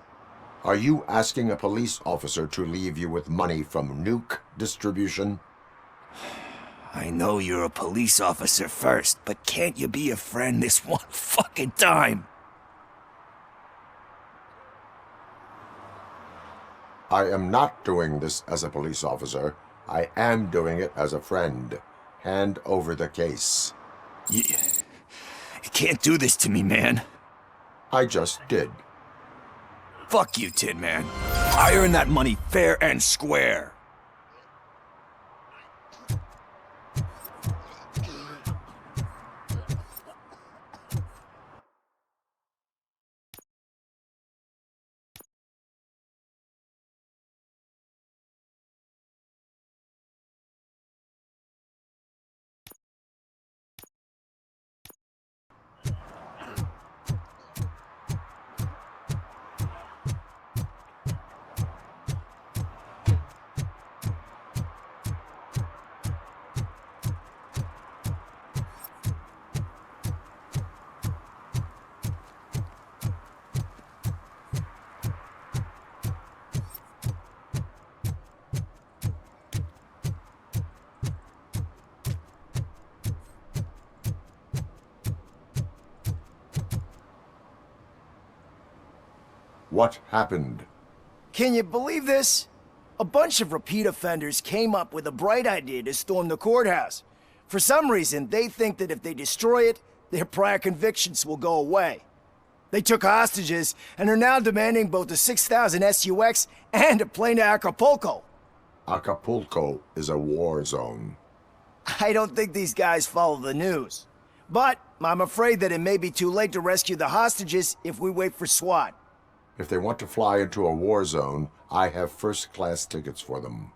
Are you asking a police officer to leave you with money from nuke distribution? I know you're a police officer first, but can't you be a friend this one fucking time? I am not doing this as a police officer. I am doing it as a friend. Hand over the case. You can't do this to me, man. I just did. Fuck you, Tin Man. I earned that money fair and square. What happened? Can you believe this? A bunch of repeat offenders came up with a bright idea to storm the courthouse. For some reason, they think that if they destroy it, their prior convictions will go away. They took hostages and are now demanding both a 6,000 SUX and a plane to Acapulco. Acapulco is a war zone. I don't think these guys follow the news. But I'm afraid that it may be too late to rescue the hostages if we wait for SWAT. If they want to fly into a war zone, I have first-class tickets for them.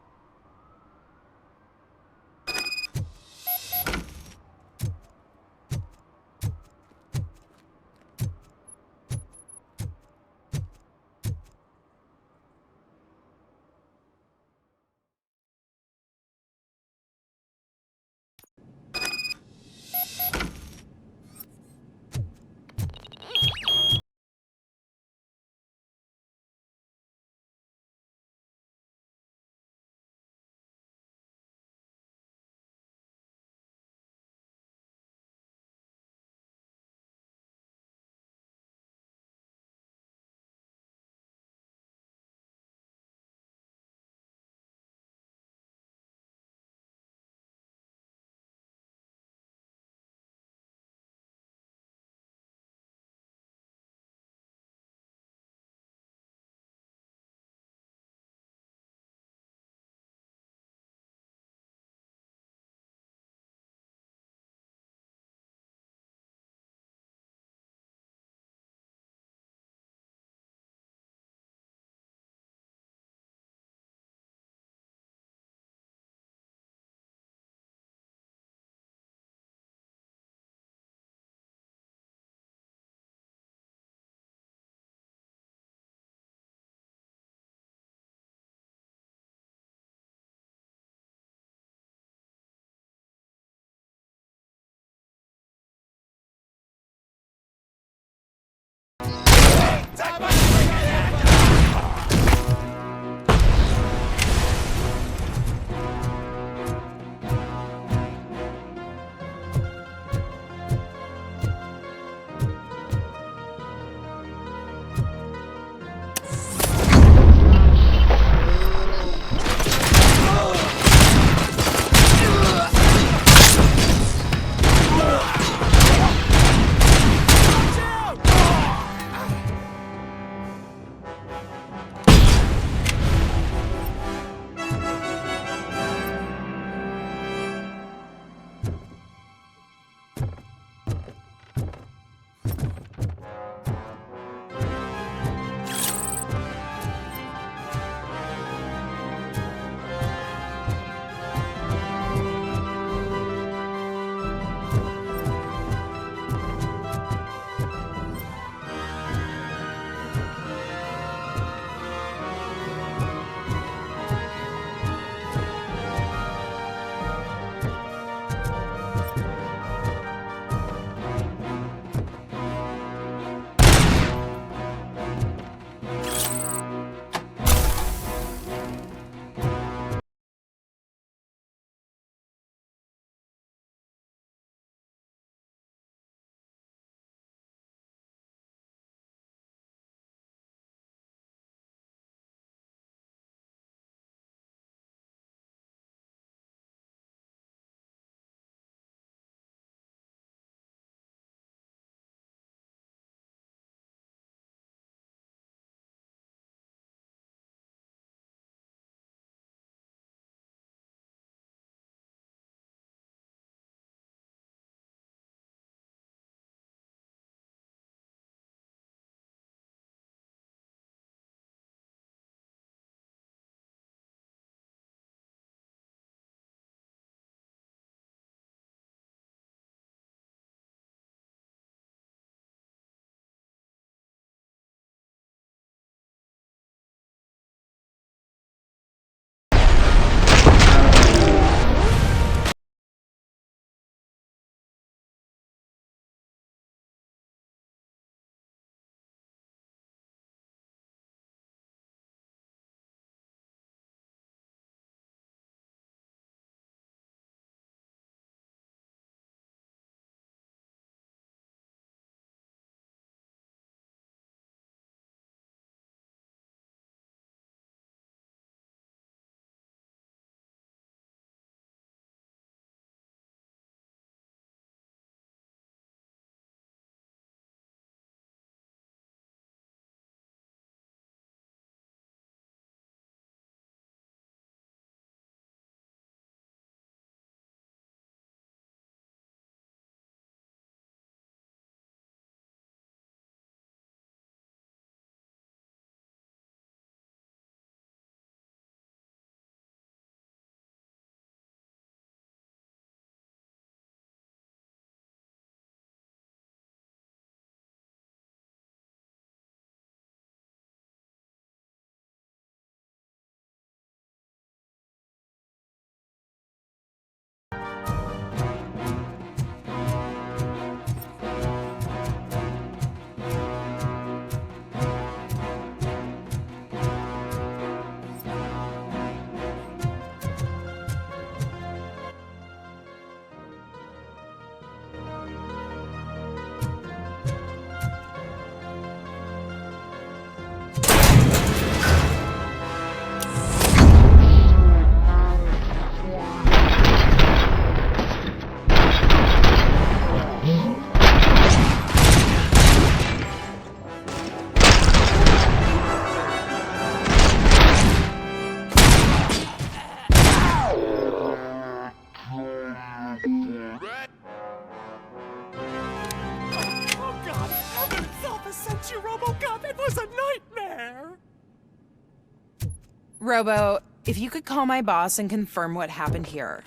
Robo, if you could call my boss and confirm what happened here.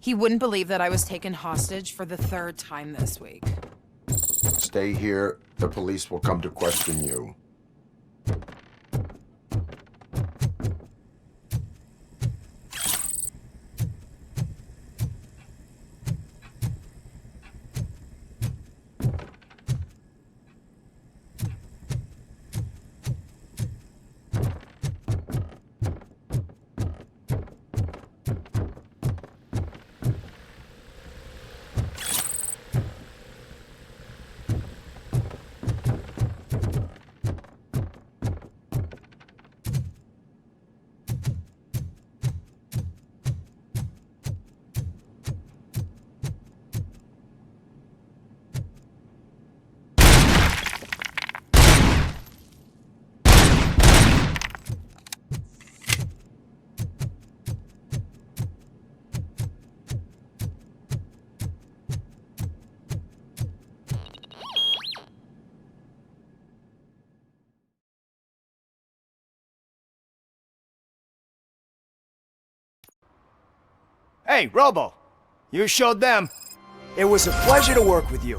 He wouldn't believe that I was taken hostage for the 3rd time this week. Stay here. The police will come to question you. Hey, Robo! You showed them. It was a pleasure to work with you.